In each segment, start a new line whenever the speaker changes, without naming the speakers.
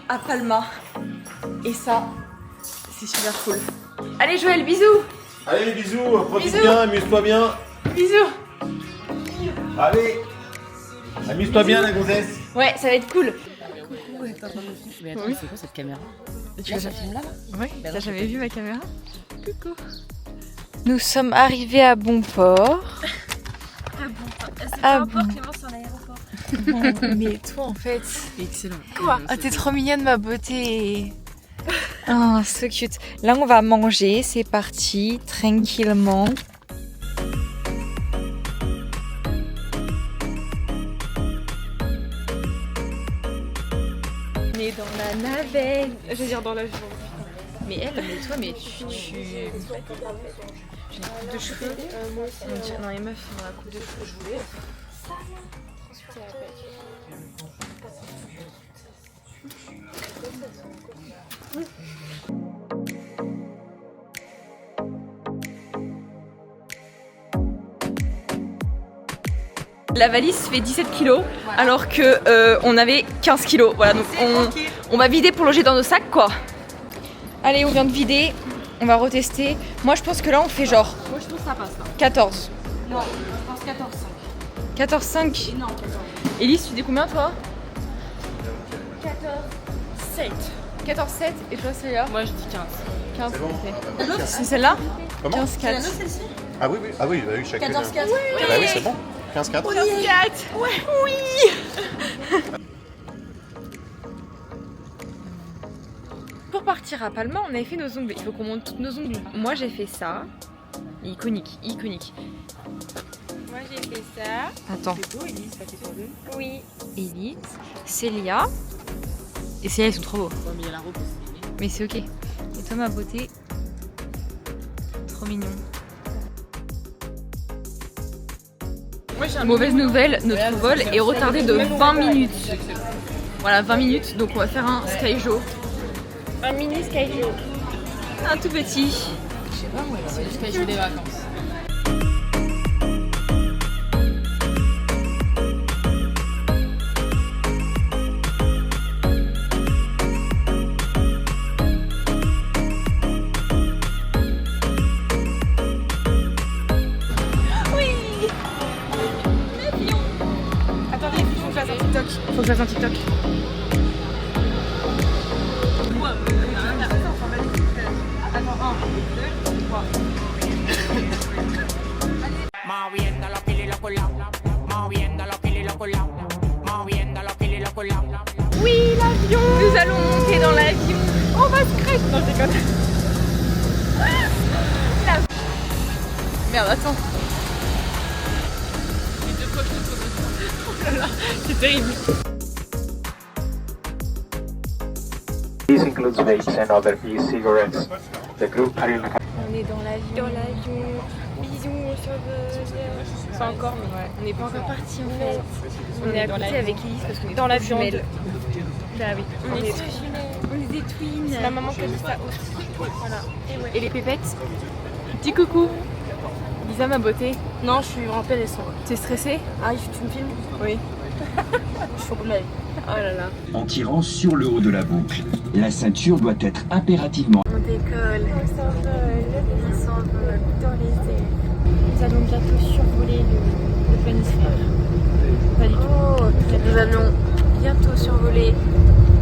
à Palma. Et ça, c'est super cool. Allez Joël, bisous.
Allez, bisous, profite bien, amuse-toi bien.
Bisous.
Allez, amuse-toi bien la gonzesse.
Ouais, ça va être cool.
Mais attends, c'est quoi cette caméra?
Tu veux
filme là?
Ouais, t'as jamais vu ma caméra? Coucou. Nous sommes arrivés à bon port.
À bon port, Clémence, c'est un aéroport.
Mais toi en fait.
Excellent.
Quoi? Ah, t'es trop mignonne ma beauté. Oh, so cute. Là on va manger, c'est parti, tranquillement. On est dans la navette.
Je veux dire dans l'avion.
Mais toi, j'ai une coupe de cheveux. Non, les meufs ont la coupe de cheveux, je voulais. La valise fait 17 kilos alors que on avait 15 kilos. Voilà, donc on va vider pour loger dans nos sacs quoi. Allez, on vient de vider, on va retester. Moi je pense que là on fait genre
Moi je trouve que ça passe là.
14.
Non, je pense 14,5.
14,5.
Non, 14.
Elise, tu dis combien toi?
7.
14,7 et toi celle-là?
Moi je dis 15.
15.
C'est bon.
ok. C'est celle-là?
Comment?
15,4.
celle-ci?
Ah oui, oui, bah oui, chacune.
14,4.
Bah oui, c'est bon. 15-4.
15,4. Ouais. Oui. Pour partir à Palma, on avait fait nos ongles. Il faut qu'on monte toutes nos ongles. Moi j'ai fait ça. Iconique, iconique.
Moi j'ai fait ça.
Attends.
C'est beau, Elise, ça fait pour deux. Oui.
Elise, Célia. Et Célia, ils sont trop beaux.
Ouais, mais il y a la robe aussi.
Mais c'est ok. Et toi, ma beauté. Trop mignon. Mauvaise nouvelle, notre vol est retardé de 20 minutes. Voilà, 20 minutes. Donc on va faire un Skyjo.
Un mini Skyjo.
Un tout petit.
Je sais pas moi, c'est le Skyjo des vacances.
Attendez, il faut que je fasse un TikTok.
Faut que je fasse un TikTok.
Moviéndolo, kililo culao. Moviéndolo, kililo culao. Moviéndolo, kililo culao.
Oui, l'avion. Nous allons monter dans l'avion. On va se cracher. Non, je déconne. Merde, attends. Oh là là, c'est terrible.
This includes vapes and other e-cigarettes. The group are in
On est dans l'avion.
Dans l'avion. Bisous, sur le. Pas encore, mais ouais.
On n'est pas encore parti en fait. On est à
dans
côté
l'avion.
avec Elise parce qu'on est
Dans
trop
l'avion.
jumelles.
Bah oui. On est
des twins.
C'est ma maman qui a dit ça aussi. Voilà. Et ouais.
Et les pépettes. Petit coucou. Lisa, ma beauté.
Non, je suis en PLS.
T'es stressée?
Ah, tu me filmes?
Oui.
Je suis au bout de ma vie.
Oh là là.
En tirant sur le haut de la boucle. La ceinture doit être impérativement.
On décolle.
On s'envole dans les airs. Nous allons bientôt survoler le planisphère. Pas du tout.
Oh, nous allons bientôt survoler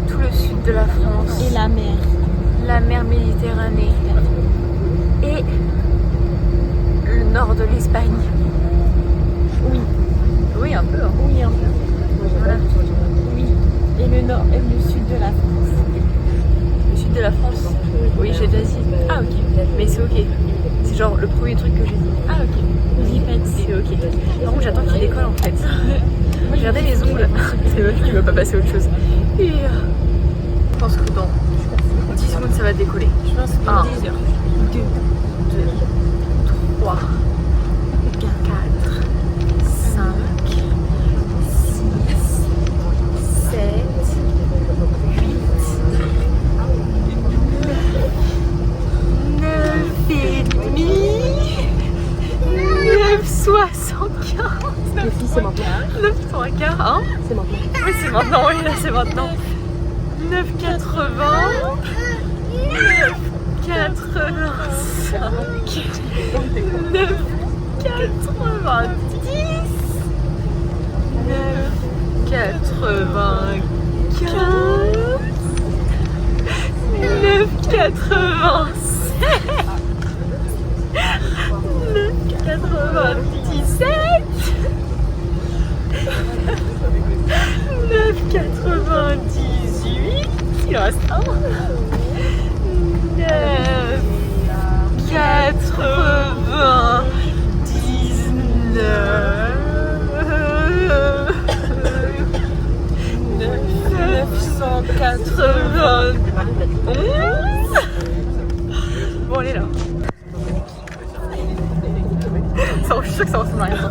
tout le sud de la France.
Et la mer.
La mer Méditerranée. Et le nord de l'Espagne.
Oui.
Oui, un peu. Hein.
Oui, un peu.
Voilà.
Oui. Et le nord et le sud de la France.
Le sud de la France. Oui, j'ai déjà dit. Ah, ok. Mais c'est ok. C'est genre le premier truc que j'ai dit.
Ah, ok. J'y pète.
C'est ok. Par contre, j'attends qu'il décolle en fait. Regardez les ongles. C'est meuf qui veut pas passer à autre chose. Et je pense que dans 10 secondes, ça va décoller.
Je pense que
1,
10 heures.
2, 3, 4, 5, 6, 7, 8, 9 et demi, 9,75.
Les filles, c'est maintenant.
9 3 quarts, hein?
C'est maintenant.
Oui, c'est maintenant, oui, là c'est maintenant. 9,45.
Il en reste un. 991. Bon, elle est là. Ça, je suis sûre que ça ressemble à rien.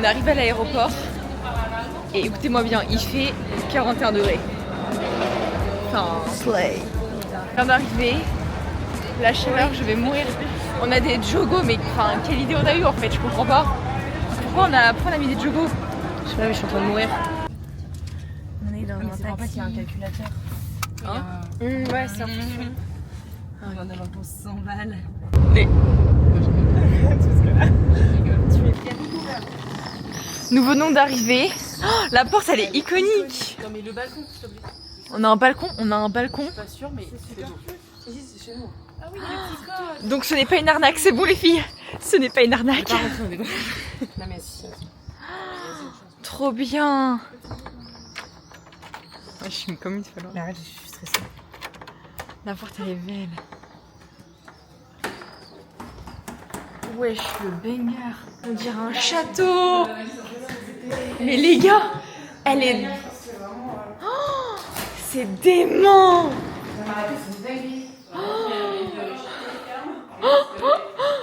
On arrive à l'aéroport et écoutez-moi bien, il fait 41 degrés. Enfin, slay. On vient d'arriver, la chaleur, je vais mourir. On a des jogos, mais enfin, quelle idée on a eu en fait, je comprends pas. Pourquoi on a mis des jogos? Je sais pas, mais je suis en train de mourir. On est dans un taxi.
En fait, il y a un calculateur.
Hein ouais, c'est un peu.
On va en avoir pour 100 balles.
Nous venons d'arriver. Oh, la porte, elle est iconique.
Non mais le balcon, s'il te plaît.
On a un balcon,
Je suis pas sûre, mais c'est bon. Si, c'est chez nous. Ah oui, le petit code.
Donc ce n'est pas une arnaque, c'est bon les filles. Ce n'est pas une arnaque.
Non mais si.
Trop bien. Je suis comme une folle.
Mais arrête, je suis stressée.
La porte elle est belle. Wesh, le baigneur. On dirait un château. Mais les gars, elle est... Oh, c'est dément.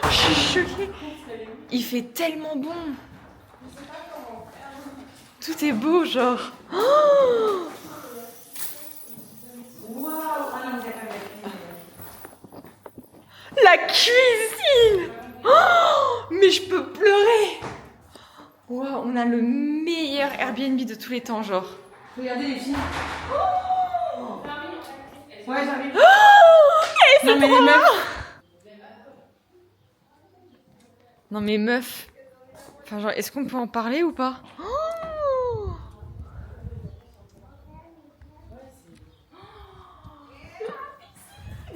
Je suis choquée. Il fait tellement bon. Tout est beau, genre. Oh, la cuisine. Oh, mais je peux pleurer. Wow, on a le meilleur Airbnb de tous les temps, genre.
Regardez les filles.
Oh,
Ouais, j'arrive.
et c'est
Non mais
trop
les
bien.
meufs.
Non mais meuf. Enfin genre, est-ce qu'on peut en parler ou pas? Oh,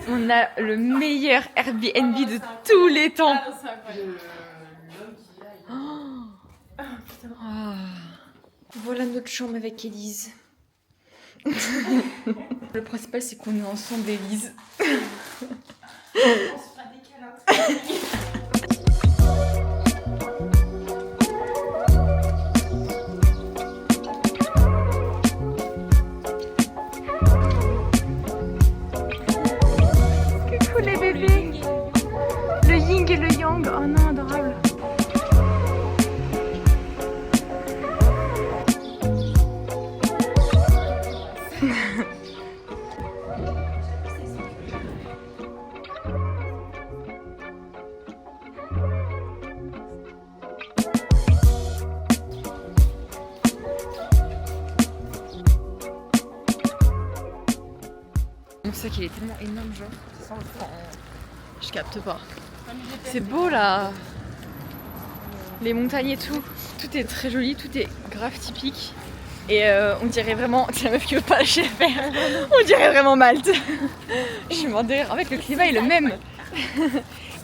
on a le meilleur Airbnb de tous les temps. Ah. Voilà notre chambre avec Élise. Le principal c'est qu'on est ensemble, Élise. Coucou les bébés. Le yin et le yang. Oh non, adorable.
C'est ça qu'il est tellement énorme, genre. Ça sent le fond. Je capte pas. C'est beau là. Les montagnes et tout. Tout est très joli, tout est grave typique. Et on dirait vraiment. C'est la meuf qui veut pas lâcher l'affaire. On dirait vraiment Malte. Je suis morte de rire. En fait, le climat est le même.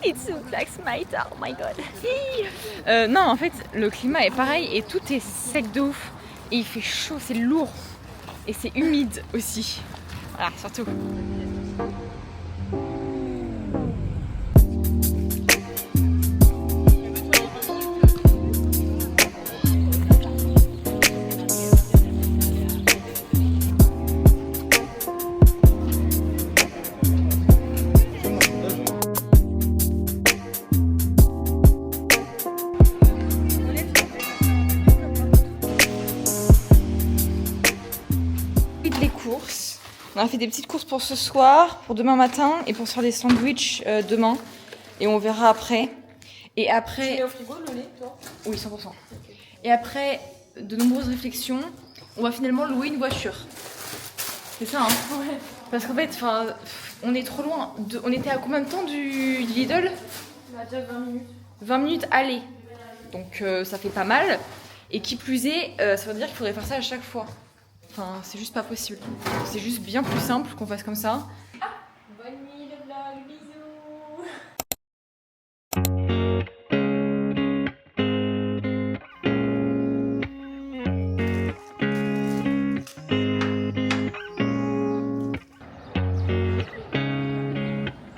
It's a black smite, oh my god. Non, en fait, le climat est pareil et tout est sec de ouf. Et il fait chaud, c'est lourd. Et c'est humide aussi. Voilà, surtout. On a fait des petites courses pour ce soir, pour demain matin et pour se faire des sandwichs demain. Et on verra après. Et après...
Tu mets au frigo le lait, toi?
Oui, 100%. Okay. Et après de nombreuses réflexions, on va finalement louer une voiture. C'est ça, hein? Ouais. Parce qu'en fait, on est trop loin. On était à combien de temps du Lidl?
On a déjà 20 minutes.
20 minutes aller. Donc ça fait pas mal. Et qui plus est, ça veut dire qu'il faudrait faire ça à chaque fois. Enfin, c'est juste pas possible. C'est juste bien plus simple qu'on fasse comme ça.
Ah, bonne nuit le vlog, bisous.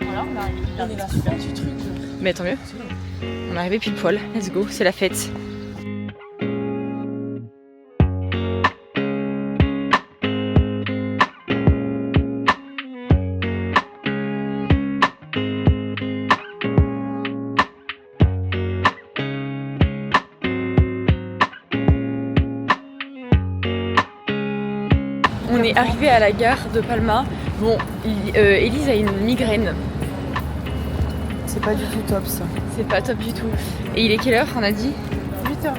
Voilà,
on est là, super petit truc.
Mais tant mieux. On est arrivé pile poil. Let's go, c'est la fête. On est arrivé à la gare de Palma. Bon, Elise a une migraine.
C'est pas du tout top ça.
C'est pas top du tout. Et il est quelle heure, on a dit?
8h20.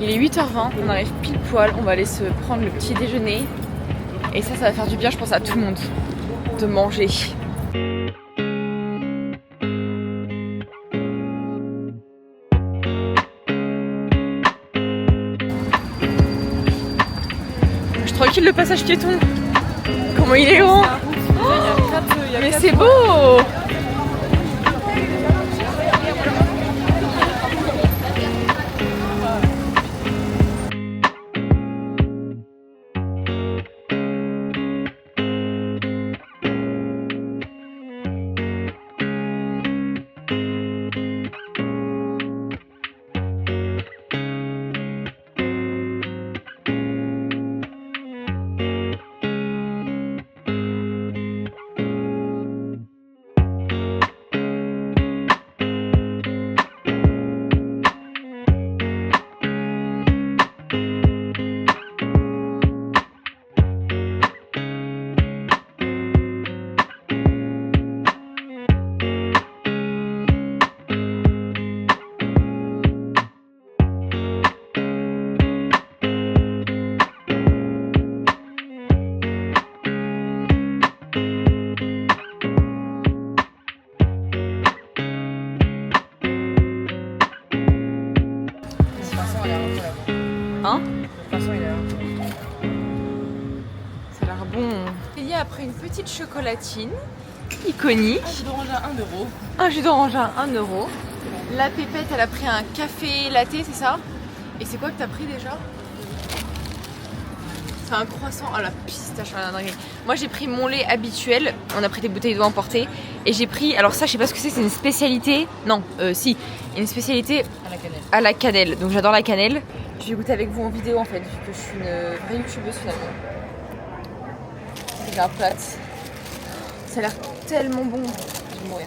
Il est 8h20, on arrive pile poil, on va aller se prendre le petit déjeuner. Et ça va faire du bien, je pense, à tout le monde de manger. Tranquille le passage piéton. Comment il est grand. Mais c'est beau. Hein?
De toute façon, il est là.
Ça a l'air bon. Il y a après une petite chocolatine iconique.
Un jus d'orange à 1 euro.
Un jus d'orange à 1 euro. La pépette, elle a pris un café latte, c'est ça? Et c'est quoi que t'as pris déjà? C'est un croissant à la pistache. Moi j'ai pris mon lait habituel. On a pris des bouteilles d'eau emportées. Et j'ai pris, alors ça je sais pas ce que c'est une spécialité. Non, si, une spécialité
À la cannelle.
à la cannelle. Donc j'adore la cannelle. Je vais goûter avec vous en vidéo en fait, vu que je suis une vraie youtubeuse finalement. C'est la plate. Ça a l'air tellement bon. Je vais mourir.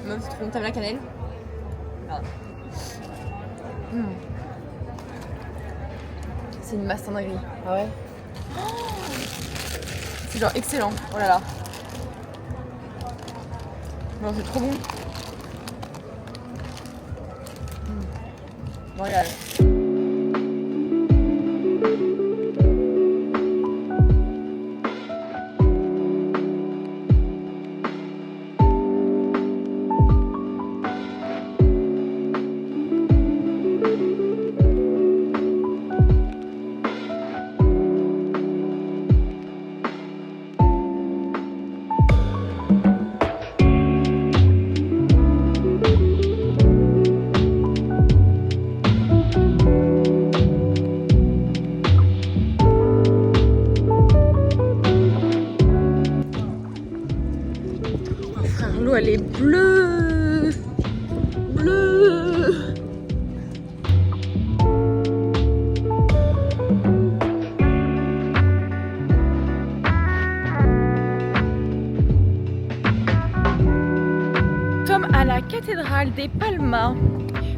Même c'est trop bon, t'aimes la cannelle? Ah. C'est une masse en dinguerie.
Ah ouais?
C'est genre excellent. Oh là là. Non, c'est trop bon. Voilà.
L'eau elle est bleue. Bleue. Nous sommes à la cathédrale des Palmas.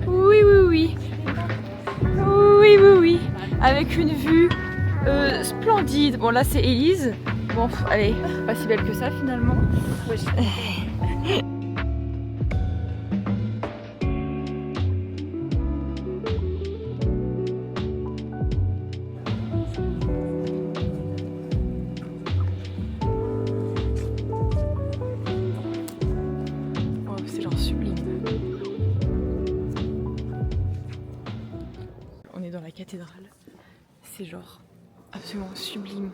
Oui, oui, oui. Oui, oui, oui. Avec une vue splendide. Bon, là c'est Élise. Bon, allez, pas si belle que ça finalement. Oh, c'est genre sublime. On est dans la cathédrale. C'est genre absolument sublime.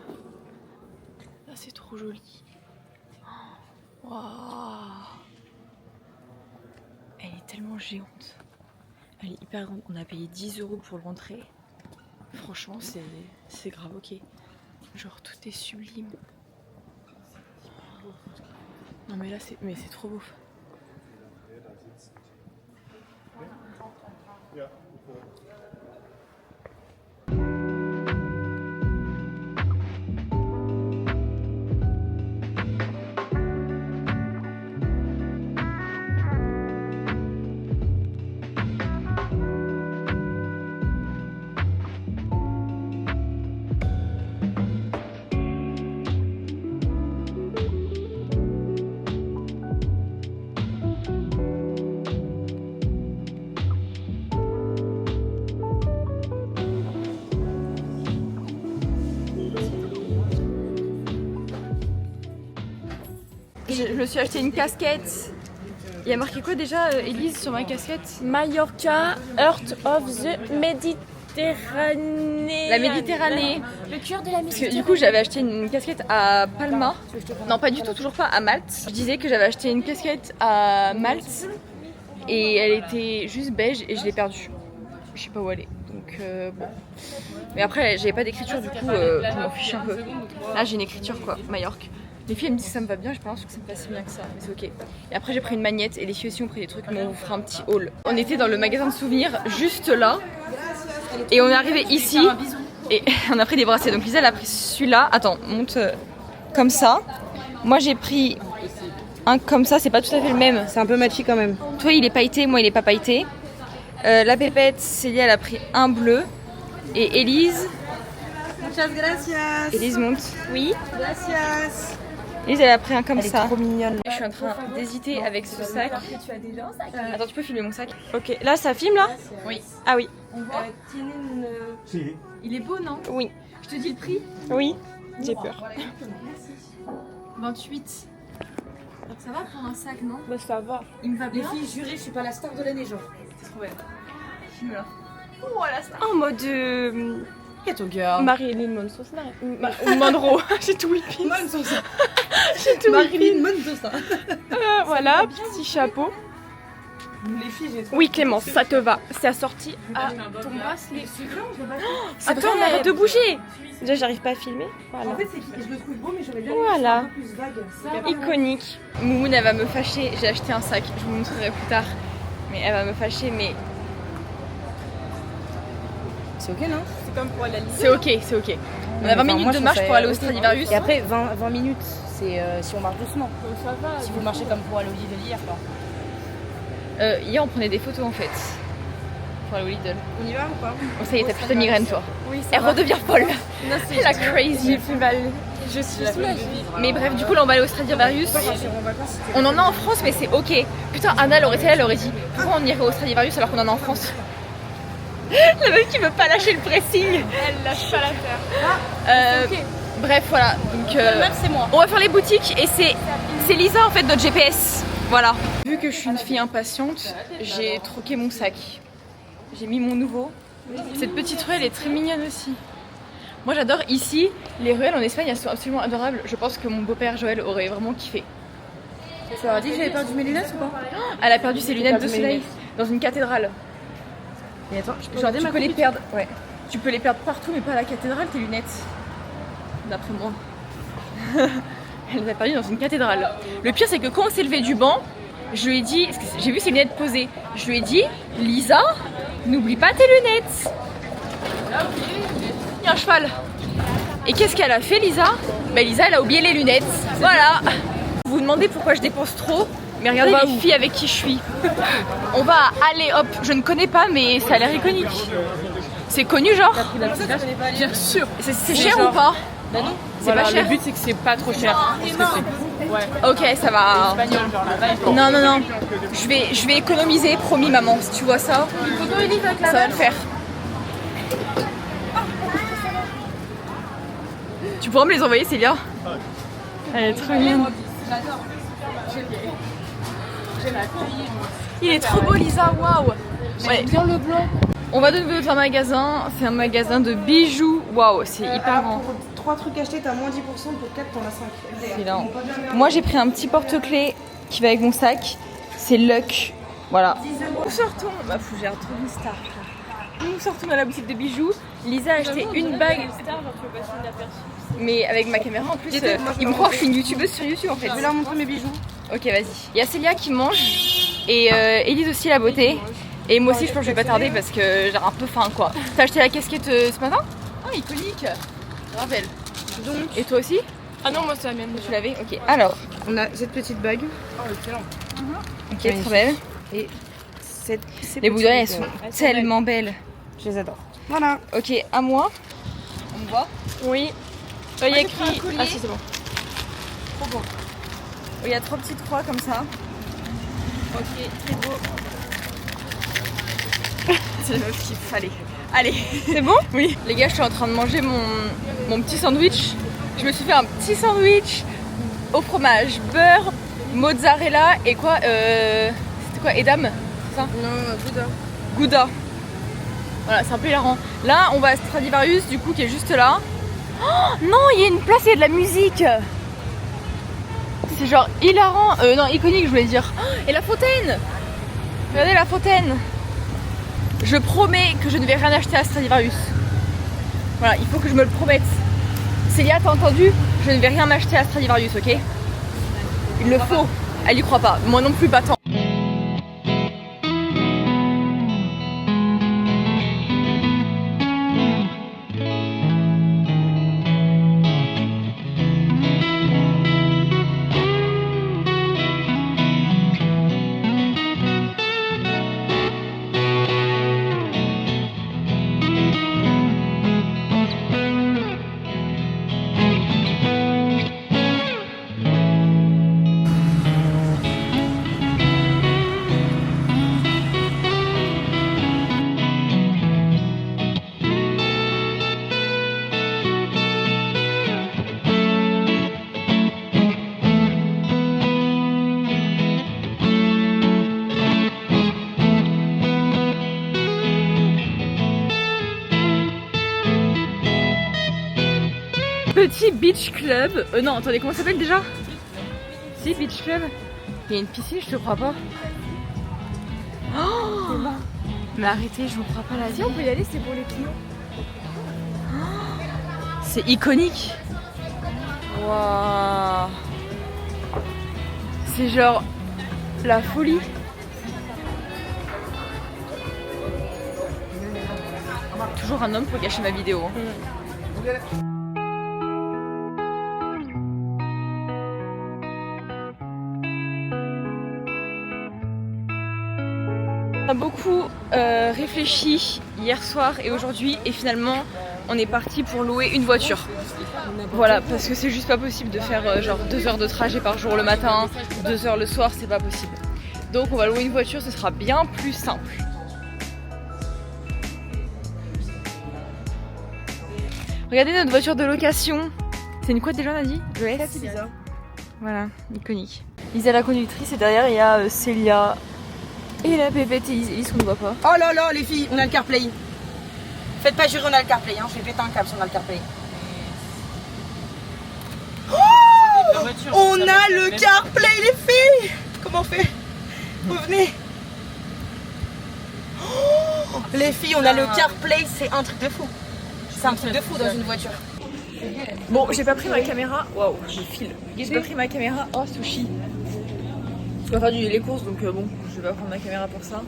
Là, c'est trop joli. Waouh! Elle est tellement géante. Elle est hyper grande. On a payé 10 € pour l'entrée. Franchement, c'est grave ok. Genre, tout est sublime. Non, mais là, c'est trop beau. Je me suis acheté une casquette. Il y a marqué quoi déjà, Élise, sur ma casquette?
Mallorca, Earth of the Méditerranée.
La Méditerranée.
Le cœur de la
Parce que
Méditerranée.
du coup, j'avais acheté une casquette à Palma. Non, pas du tout, toujours pas, à Malte. Je disais que j'avais acheté une casquette à Malte et elle était juste beige et je l'ai perdue. Je sais pas où elle est. Donc bon. Mais après, j'avais pas d'écriture, du coup, je m'en fiche un peu. Là, j'ai une écriture quoi, Majorque. Les filles elles me disent que ça me va bien, je pense que ça me passe bien que ça, mais c'est ok. Et après j'ai pris une magnette et les filles aussi ont pris des trucs, mais on vous fera un petit haul. On était dans le magasin de souvenirs juste là et on est arrivé ici et on a pris des bracelets. Donc Lisa elle a pris celui-là, attends, monte comme ça. Moi j'ai pris un comme ça, c'est pas tout à fait le même.
C'est un peu matchy quand même.
Toi il est pailleté, moi il est pas pailleté. La pépette, Célia elle a pris un bleu et Élise.
Muchas gracias.
Élise monte. Oui.
Gracias.
Élise elle a pris un comme ça.
Trop mignonne.
Je suis en train d'hésiter avec ce sac. Attends, tu peux filmer mon sac? Ok, là ça filme là? Oui. Ah oui. Il est beau non? Oui. Je te dis le prix? Oui. J'ai peur. 28. Donc ça va pour un sac non?
Bah ça va.
Il me va bien.
Les filles, jurez, je suis pas la star de l'année genre.
C'est trop belle. Filme là. Oh la star.
En mode
Ghetto girl.
Marilyn Monroe.
Monroe. J'ai tout whippé. J'ai tout
Marilyn Monroe.
Voilà, petit chapeau.
Les filles, j'ai trop.
Oui Clémence, ça te va. C'est assorti à ton bracelet. Attends, mais arrête de bouger. Déjà j'arrive pas à filmer. Voilà.
En fait, c'est je le trouve beau, mais j'aurais bien
Voilà.
un peu plus vague.
Iconique. Moumoun elle va me fâcher. J'ai acheté un sac. Je vous montrerai plus tard. Mais elle va me fâcher. Mais
C'est ok, non? C'est comme pour aller à
c'est ok, c'est ok. On a 20 minutes de marche pour aller au Stradivarius.
Et après, 20 minutes, c'est si on marche doucement. Si vous marchez comme pour aller au Lidl hier, quoi.
Hier on prenait des photos en fait. Pour aller au Lidl.
On y va ou pas?
Bon ça y est, t'as plus ta migraine toi.
Oui,
Elle redevient folle.
Non, c'est
La crazy.
plus mal. Je suis soulagée.
Mais bref, du coup là on va aller au Stradivarius. On en a en France mais c'est ok. Putain, Anna elle aurait été là, elle aurait dit pourquoi on irait au Stradivarius alors qu'on en a en France? La meuf qui veut pas lâcher le pressing.
Elle lâche pas l'affaire.
Bref, voilà. Donc,
c'est moi.
on va faire les boutiques et c'est Lisa en fait notre GPS. Voilà. Vu que je suis une fille impatiente, j'ai troqué mon sac. J'ai mis mon nouveau. Cette petite ruelle est très mignonne aussi. Moi j'adore ici, les ruelles en Espagne elles sont absolument adorables. Je pense que mon beau-père Joël aurait vraiment kiffé.
Tu leur as dit que j'avais perdu mes lunettes ou pas?
Elle a perdu ses lunettes de
perdu mes
soleil
lunettes.
dans une cathédrale.
Mais attends, je peux
Genre
garder
tu
ma
peux les
copie?
perdre, ouais. Tu peux les perdre partout mais pas à la cathédrale tes lunettes. D'après moi. Elle les a perdues dans une cathédrale. Le pire c'est que quand on s'est levé du banc, je lui ai dit, parce que j'ai vu ses lunettes posées, je lui ai dit, Lisa, n'oublie pas tes lunettes. Il y a un cheval. Et qu'est-ce qu'elle a fait Lisa? Bah Lisa elle a oublié les lunettes. Voilà. Vous vous demandez pourquoi je dépense trop, mais regardez les filles avec qui je suis. On va à Allez Hop, je ne connais pas mais ça a l'air iconique. C'est connu genre?
Bien sûr.
C'est cher ou pas?
Bah non.
C'est pas cher.
Le but c'est que c'est pas trop cher.
Ok, ça va.
Espagnol, genre la vibe.
Non, non, non. Je vais économiser, promis maman. Si tu vois ça, ça va le faire. Tu pourras me les envoyer, Célia? Elle est trop mignonne. Il est trop beau, Lisa. Waouh. Ouais.
Bien le blanc.
On va de nouveau dans un magasin. C'est un magasin de bijoux. Waouh, c'est hyper grand.
Pour 3 trucs achetés, t'as moins 10%, pour 4, t'en as 5.
C'est là. Moi j'ai pris un petit porte-clés qui va avec mon sac. C'est Luck. Voilà. Nous sortons. Bah, faut que j'ai retrouvé une star. Nous sortons dans la boutique de bijoux. Lisa a acheté une bague. Mais avec ma caméra en plus, ils me croient que je suis une youtubeuse sur YouTube en fait.
Je vais leur montrer mes bijoux.
Ok, vas-y. Il y a Célia qui mange et Elise aussi la beauté. Et moi aussi je pense que je vais pas tarder parce que j'ai un peu faim quoi. T'as acheté la casquette ce matin? Ah, iconique. Rappelle.
Donc.
Et toi aussi?
Ah non, moi c'est la mienne.
Tu l'avais? Ok. Alors.
On a cette petite bague.
Oh, excellent.
Ok, trop belle.
Et ces
Les boules d'oreilles elles
petites
sont tellement belles.
Je les adore. Voilà.
Ok, à moi. On me voit?
Oui. Il y a écrit.
collier.
Ah si, c'est bon.
Trop beau. Il y a 3 petites croix comme ça. Ok, très beau. C'est le meuf qu'il fallait. Allez, c'est bon? Oui. Les gars, je suis en train de manger mon petit sandwich. Je me suis fait un petit sandwich au fromage, beurre, mozzarella et quoi c'était quoi? Edam? C'est ça?
Non, Gouda.
Gouda. Voilà, c'est un peu hilarant. Là, on va à Stradivarius, du coup, qui est juste là. Oh non, il y a une place, il y a de la musique. C'est genre hilarant. Non, iconique, je voulais dire. Oh, et la fontaine. Regardez la fontaine. Je promets que je ne vais rien acheter à Stradivarius. Voilà, il faut que je me le promette. Célia, t'as entendu? Je ne vais rien m'acheter à Stradivarius, ok? Il le faut. Elle y croit pas. Moi non plus, pas tant. Petit beach club. Non, attendez, comment ça s'appelle déjà? Si, beach club. Il y a une piscine, je te crois pas. Oh, mais arrêtez, je vous crois pas la vie.
On peut y aller, c'est pour les clients.
C'est iconique. Waouh. C'est genre la folie. Toujours un homme pour gâcher ma vidéo. On a beaucoup réfléchi hier soir et aujourd'hui et finalement on est parti pour louer une voiture. Voilà, parce que c'est juste pas possible de faire genre 2 heures de trajet par jour le matin, 2 heures le soir, c'est pas possible. Donc on va louer une voiture, ce sera bien plus simple. Regardez notre voiture de location. C'est une quoi déjà on a dit? Le S.
C'est bizarre.
Voilà, iconique. Lisa la conductrice et derrière il y a Célia et la pépette et Elise qu'on ne voit pas.
Oh là là, les filles, on a le CarPlay. Faites pas jurer, on a le CarPlay. Hein. Je vais péter un câble si on a le CarPlay. On a le CarPlay, les filles. Comment on fait? Revenez. Oh, les filles, on a le CarPlay, c'est un truc de fou. C'est un truc de fou dans une voiture.
Bon, j'ai pas pris ma caméra. Waouh, je file. J'ai pas pris ma caméra. Oh, sushi. Je dois faire les courses donc bon, je vais pas prendre ma caméra pour ça.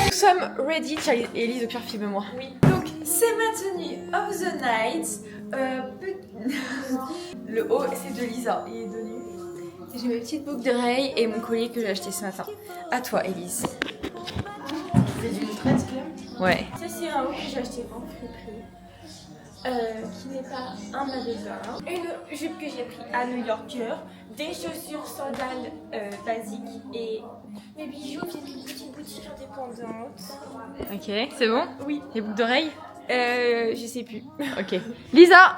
Nous sommes ready. Tiens, Elise, au pire, filme-moi. Oui. Donc, c'est ma tenue of the night. Le haut, c'est de Lisa. Il est de nu. J'ai mes petites boucles d'oreilles et mon collier que j'ai acheté ce matin. À toi, Elise.
C'est d'une traite claire.
Ouais.
Ça, c'est un haut que j'ai acheté en friperie. Qui n'est pas un magasin. Une jupe que j'ai pris à New Yorker. Des chaussures sandales basiques. Et mes bijoux viennent d'une petite boutique indépendante.
Ok, c'est bon?
Oui.
Les boucles d'oreilles?
Je sais plus.
Ok. Lisa!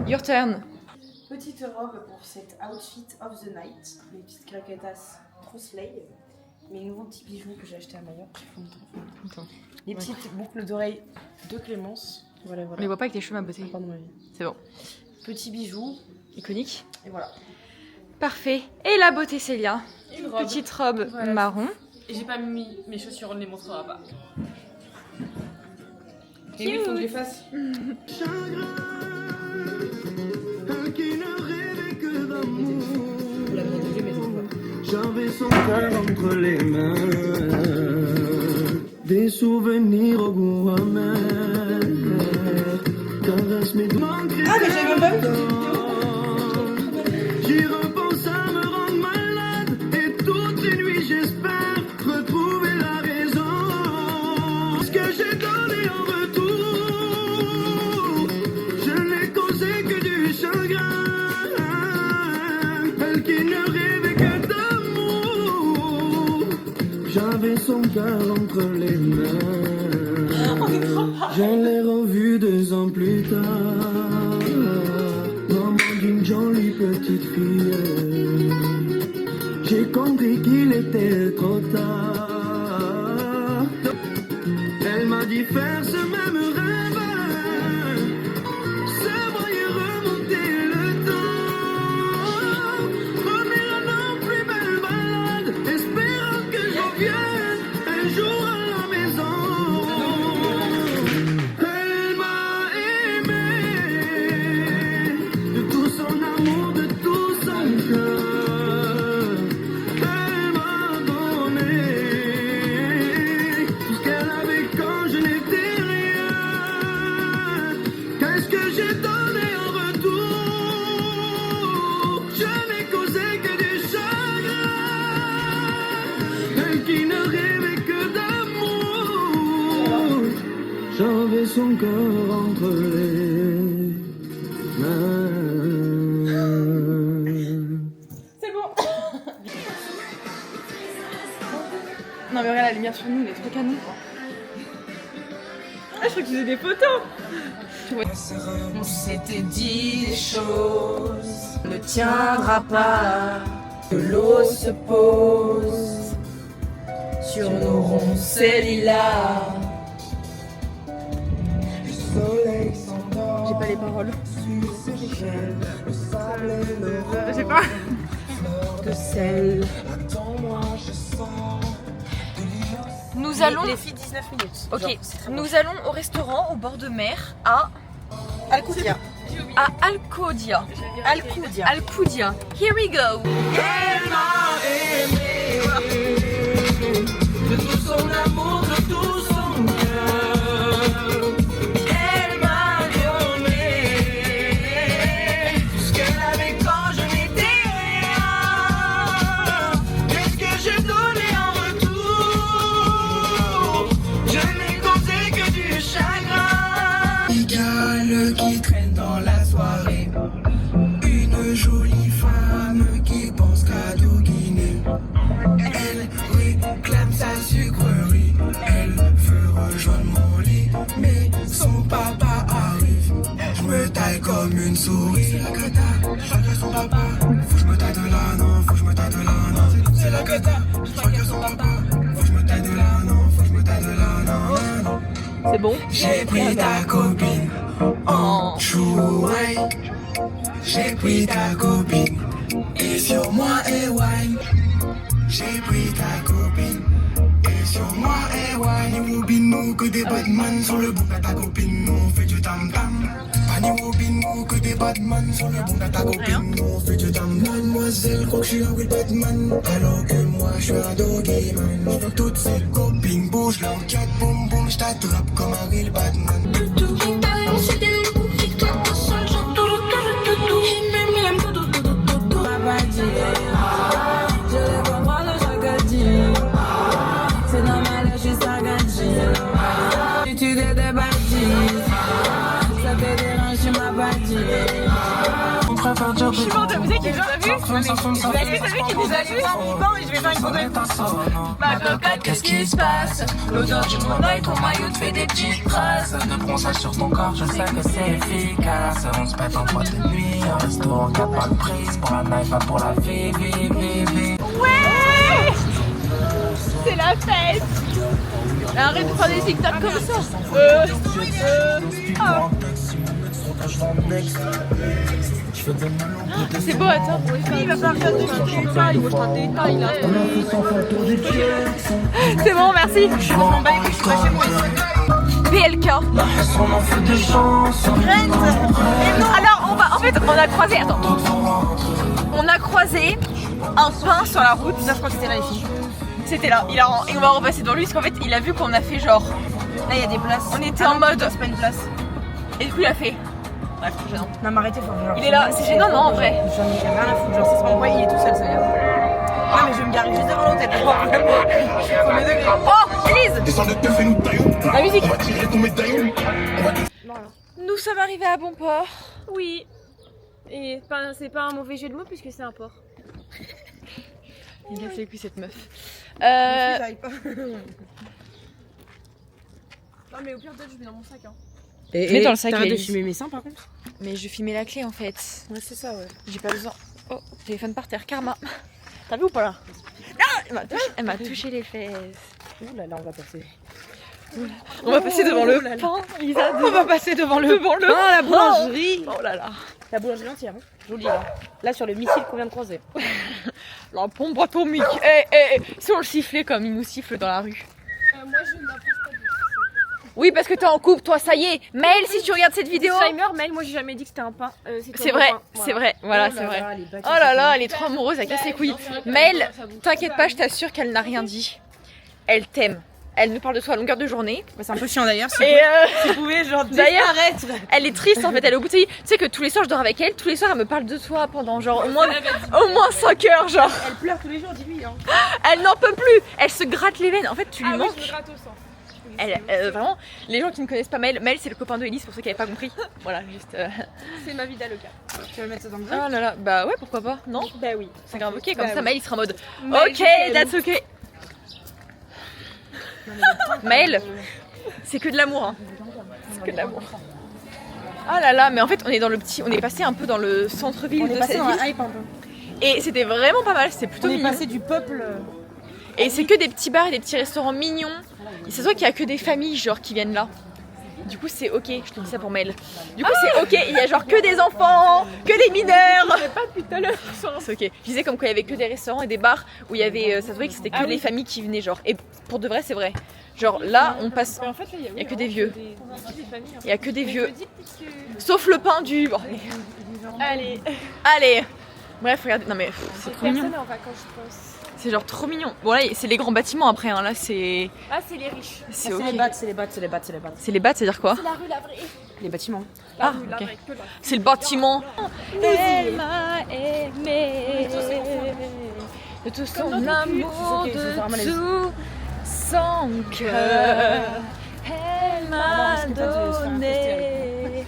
Your turn.
Petite robe pour cet outfit of the night. Les petites claquetas trop slay. Mes nouveaux petits bijoux que j'ai achetés à Majorque. Les petites boucles d'oreilles de Clémence. Voilà,
On
voilà.
les voit pas avec tes cheveux, ma beauté.
Pardon, ma vie.
C'est bon.
Petits bijoux.
Iconique.
Et voilà.
Parfait. Et la beauté Célia.
Une robe.
Petite robe
Voilà.
marron.
Et j'ai pas mis mes chaussures, on ne les montrera pas.
Et oui, il faut que je les fasse.
J'avais son cœur entre les mains, des souvenirs au goût amer, caresse mes doigts.
Ah, mais j'avais même pas vu.
J'y repense à me rendre malade, et toutes les nuits j'espère retrouver la raison. Ce que j'ai donné en retour, je n'ai causé que du chagrin. Elle qui ne rêvait que d'amour, j'avais son cœur entre les mains. Je l'ai revu 2 ans plus tard, maman d'une jolie petite fille. J'ai compris qu'il était trop tard. Elle m'a dit faire ce même rêve, se voyait remonter le temps, revenir à nos plus belles balades, espérant que je revienne un jour à la maison. Elle m'a aimé de tout son amour, de tout son cœur. Elle m'a donné tout ce qu'elle avait quand je n'étais rien. Qu'est-ce que j'ai donné en retour? Je n'ai causé que du chagrin. Elle qui ne rêvait que d'amour, j'avais son cœur entre les mains.
Non mais regarde la lumière sur nous, elle est trop canon. Ah, je crois que tu faisais des photos.
On s'était dit des choses, ne tiendra pas, que l'eau se pose sur nos ronces et lilas.
J'ai pas les paroles.
J'ai pas. De sel.
Nous allons.
Les filles, 19 minutes.
Ok.
Genre, c'est très bon.
Nous allons au restaurant au bord de mer à
Alcoudia.
Alcodia.
Alcoudia.
Alcoudia. Here we go.
Elle m'a aimé de tout son amour, de tout son cœur. Elle m'a donné tout ce qu'elle avait quand je n'étais rien. Qu'est-ce que j'ai donné en retour? Je n'ai causé que du chagrin. mais son papa arrive. Je me taille comme une souris. C'est la cata, je regarde son papa. Faut que je me taille de là, non, faut que je me taille de là, non. C'est la cata, je regarde son papa. Faut que je me taille de là, non, faut que je me taille de là, non, non.
C'est bon?
J'ai pris ta copine en chouaille. J'ai pris ta copine et sur moi et wine. J'ai pris ta copine et sur moi et wine. Ni Robin nous que des badman sur le bout de ta copine. Nous on fait du tam tam. Pas ni Robin nous que des badman sur le bout de ta copine. Nous on fait du tam. Mademoiselle croit que je suis un real badman alors que moi je suis un doggy man. Je veux que toutes ces copines bougent leur chat boum boum. Je t'attrape comme un real badman.
C'est normal, je suis sargadi. Tu t'es débattu. Ça te dérange, tu m'as pas dit.
Je suis morte de musique et je l'ai vu. Est-ce que c'est lui qui nous a vu? Bon, et je vais faire une photo. Ma cocotte, qu'est-ce qui se passe? L'odeur du mon oeil, ton maillot te fait des petites traces.
De bronzage sur ton corps, je sais que c'est efficace. On se pète en boîte de nuit, un resto, on n'a pas de prise. Pour la night, pas pour la vie, vie, vie, vie.
Ouais! C'est la fête! Arrête de faire des TikTok comme ça! Ah. C'est beau, attends. Il va faire des détails, moi je prends des détails là. C'est bon, merci. PLK. Alors, en fait, on a croisé. Attends. On a croisé un pain sur la route. Ça, je crois que c'était là, les filles. C'était là. Et on va repasser devant lui parce qu'en fait, il a vu qu'on a fait genre.
Là, il y a des places.
On était en mode.
C'est pas une place.
Et du coup, il a fait. Ouais, c'est gênant.
Non, mais arrêtez, genre.
Il est là, c'est gênant, non, en vrai.
J'en ai rien à foutre. Genre, c'est mon il est tout seul, ça y est. Non, mais je vais me garer juste devant l'hôtel. Premier degré.
Oh, Elise! La musique! Nous sommes arrivés à bon port.
Oui. Et c'est pas un mauvais jeu de mots puisque c'est un port.
Il a fait plus cette meuf.
J'arrive pas.
Non, mais au pire, peut-être je mets dans mon sac. Hein.
Mets dans le sac.
T'arrêtes de filmer mes seins par contre?
Mais je filmais la clé en fait.
Ouais, c'est ça, ouais.
J'ai pas besoin. Oh, téléphone par terre, Karma. T'as vu ou pas là? Non, elle m'a touché les fesses.
Ouh là là, on va passer.
On va passer devant le pain, Lisa. On va passer devant le pain,
la boulangerie.
Oh là là.
La boulangerie entière, hein. Joli là. Là sur le missile qu'on vient de croiser.
La pompe atomique. Si on le sifflait comme il nous siffle dans la rue.
Moi, je n'apprends pas.
Oui, parce que t'es en couple, toi, ça y est. Maëlle, si tu regardes cette vidéo.
Disclaimer, Maëlle, moi j'ai jamais dit que c'était un pain.
C'est vrai, c'est vrai. Voilà, c'est vrai. Oh là là, elle est trop amoureuse, elle casse les couilles. Maëlle, t'inquiète pas, je t'assure qu'elle n'a rien dit. Elle t'aime. Elle nous parle de toi à longueur de journée.
Bah, c'est un peu chiant d'ailleurs. Si vous pouvez, genre,
d'ailleurs, elle est triste en fait, elle est au bout de sa vie. Tu sais que tous les soirs je dors avec elle, tous les soirs elle me parle de toi pendant genre au moins 5 heures genre.
Elle pleure tous les jours, dis-lui. Hein.
Elle n'en peut plus, elle se gratte les veines. En fait, tu lui manques.
Oui, je me gratte au sang.
Vraiment, les gens qui ne connaissent pas Maëlle, Maëlle c'est le copain de Elise pour ceux qui n'avaient pas compris. Voilà, juste.
C'est ma vie d'Aloca.
Tu veux mettre ça dans le jeu?
Oh là là, bah ouais, pourquoi pas, non?
Bah oui.
C'est grave ok, comme ça
oui.
Maëlle il sera en mode
Maëlle,
ok, that's ok. Maëlle, c'est que de l'amour, hein. C'est que de l'amour. Ah là là, mais en fait on est passé un peu dans le centre-ville de cette ville.
On est passé dans la hype un peu.
Et c'était vraiment pas mal, c'était plutôt
On est
mignon.
passé du peuple.
Et c'est que des petits bars et des petits restaurants mignons. Et c'est vrai qu'il y a que des familles genre qui viennent là. Du coup c'est ok, je te dis ça pour Maëlle. Du coup c'est ok, il y a genre que des enfants, que des mineurs.
Je sais pas depuis tout à l'heure.
C'est ok. Je disais comme quoi il y avait que des restaurants et des bars où il y avait, ça se voyait que c'était que les familles qui venaient genre. Et pour de vrai c'est vrai. Genre là on passe,
En fait, là,
il y a que des vieux.
familles.
Il y a que des vieux. Sauf le pain du. Bon,
Allez.
allez. Bref regardez, non mais c'est trop mignon.
Personne est en vacances, je pense.
C'est genre trop mignon. Bon là c'est les grands bâtiments après hein. Là c'est.
Ah, c'est les riches.
C'est
C'est
ok.
les battes, c'est les battes, c'est les battes, c'est les battes.
C'est les battes, c'est-à-dire quoi?
C'est la rue, la vraie.
Les bâtiments.
Ah,
La
ok.
vraie, que là.
C'est le bâtiment. Elle m'a aimé de tout son amour, de tout son cœur. Elle m'a donné.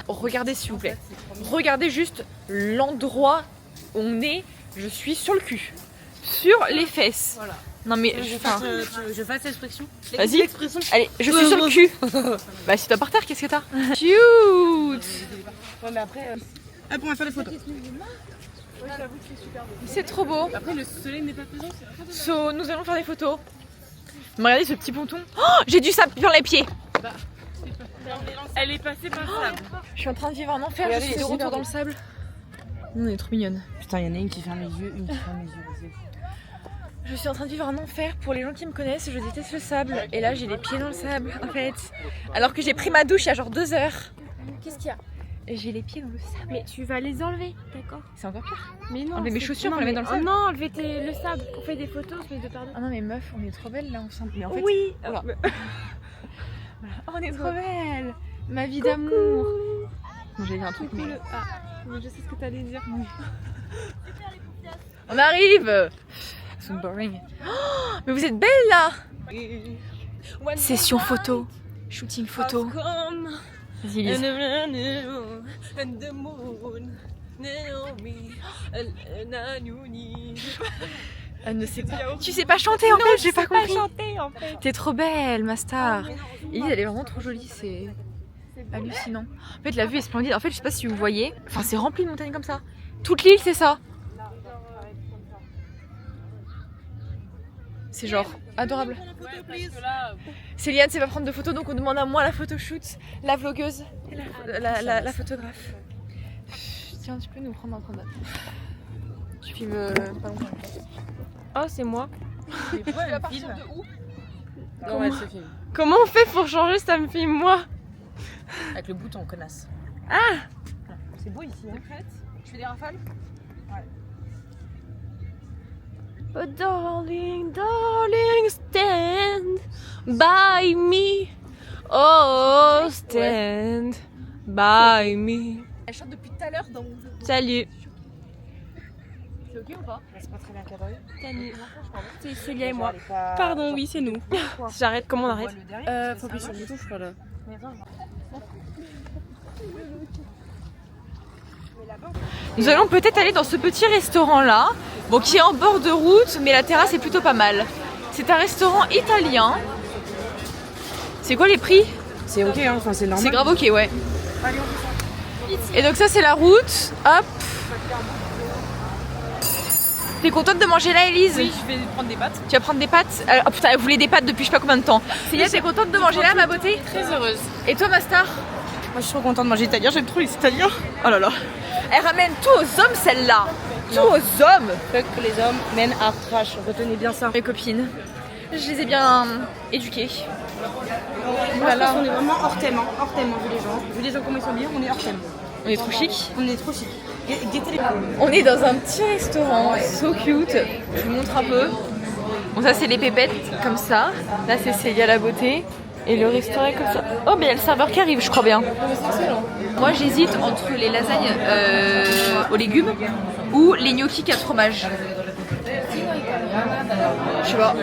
Regardez s'il vous plaît. Regardez juste l'endroit où on est. Je suis sur le cul. Sur les fesses.
Voilà.
Non mais
Je fasse l'expression.
vas-y. Allez, je suis sur le cul. Bah si toi par terre, qu'est-ce que t'as? Cute.
Ouais, mais après. Hop, on va faire des photos.
C'est trop beau.
Après, le soleil n'est pas présent.
So, nous allons faire des photos. Regardez ce petit ponton. Oh, j'ai du sable sur les pieds.
Elle est passée par ça.
Je suis en train de vivre un enfer.
Regardez,
Je suis de
c'est
retour
super
dans le sable. On est trop mignonne.
Putain, il y en a une qui ferme les yeux, une qui ferme les yeux.
Je suis en train de vivre un enfer. Pour les gens qui me connaissent, je déteste le sable. Et là, j'ai les pieds dans le sable, en fait. Alors que j'ai pris ma douche il y a genre 2 heures.
Qu'est-ce qu'il y a?
Et j'ai les pieds dans le sable.
Mais tu vas les enlever, d'accord?
C'est encore pire.
Mais non.
Enlever mes chaussures pour les mettre dans le
Oh
sable.
non, enlever le sable. On fait des photos, mais de pardon.
Ah non mais meuf, on est trop belles là ensemble. Mais en fait,
Oui.
voilà. Oh, on est trop belles. Ma vie d'amour. Non, j'ai dit un truc mais...
Ah, mais je sais ce que t'allais dire.
On arrive. C'est boring. Oh, mais vous êtes belles là. Session photo. Shooting photo. Vas-y Lise. Elle ne sait pas. Tu sais pas chanter en fait, j'ai pas compris.
Chanter en fait.
T'es trop belle, ma star. Elise, elle est vraiment trop jolie, c'est hallucinant. En fait, la vue est splendide. En fait, je sais pas si vous voyez, enfin, c'est rempli de montagnes comme ça. Toute l'île, c'est ça. C'est genre adorable. Céliane sait pas prendre de photos, donc on demande à moi la photoshoot, la vlogueuse, la photographe. Tiens, tu peux nous prendre un train de... Tu filmes pas longtemps.
Oh, c'est moi.
Tu vas partir de où?
Non, elle se filme.
Comment on fait pour changer ça me filme moi?
Avec le bouton, connasse.
Ah!
C'est beau ici.
T'es prête? Tu fais des rafales?
Oh darling, darling, stand by me. Oh, stand by me.
Elle chante depuis tout à l'heure dans...
Salut.
C'est ok ou pas?
C'est pas très bien cadré.
Salut. C'est Célia et moi.
Pas...
Pardon, oui, c'est nous. J'arrête, comment on arrête?
Faut appuyer sur le bouton, je crois là.
Nous allons peut-être aller dans ce petit restaurant là, bon, qui est en bord de route, mais la terrasse est plutôt pas mal. C'est un restaurant italien. C'est quoi les prix?
C'est ok, hein, enfin c'est normal.
C'est grave ok, ouais. Et donc ça c'est la route, hop. T'es contente de manger là, Elise?
Oui, je vais prendre des pâtes.
Tu vas prendre des pâtes? Oh putain, elle voulait des pâtes depuis je sais pas combien de temps. Célia, t'es contente de manger là, ma beauté?
Très heureuse.
Et toi, ma star?
Moi je suis trop contente de manger italien, j'aime trop les italiens.
Oh là là. Elle ramène tout aux hommes, celle-là. Tout aux hommes.
Fuck les hommes, men are trash, retenez bien ça.
Mes copines, je les ai bien éduquées.
Voilà. On est vraiment hors thème, hein. Hors thème, vu les gens. Vu les gens comment ils sont bien, on est hors thème.
On est trop chic.
On est trop chic. Guettez les...
On est dans un petit restaurant, so cute. Je vous montre un peu. Bon, ça c'est les pépettes, comme ça. Là c'est Célia la beauté. Et le restaurant est comme ça. Oh, mais il y a le serveur qui arrive, je crois bien. Moi j'hésite entre les lasagnes aux légumes ou les gnocchis 4 fromages. Je sais pas.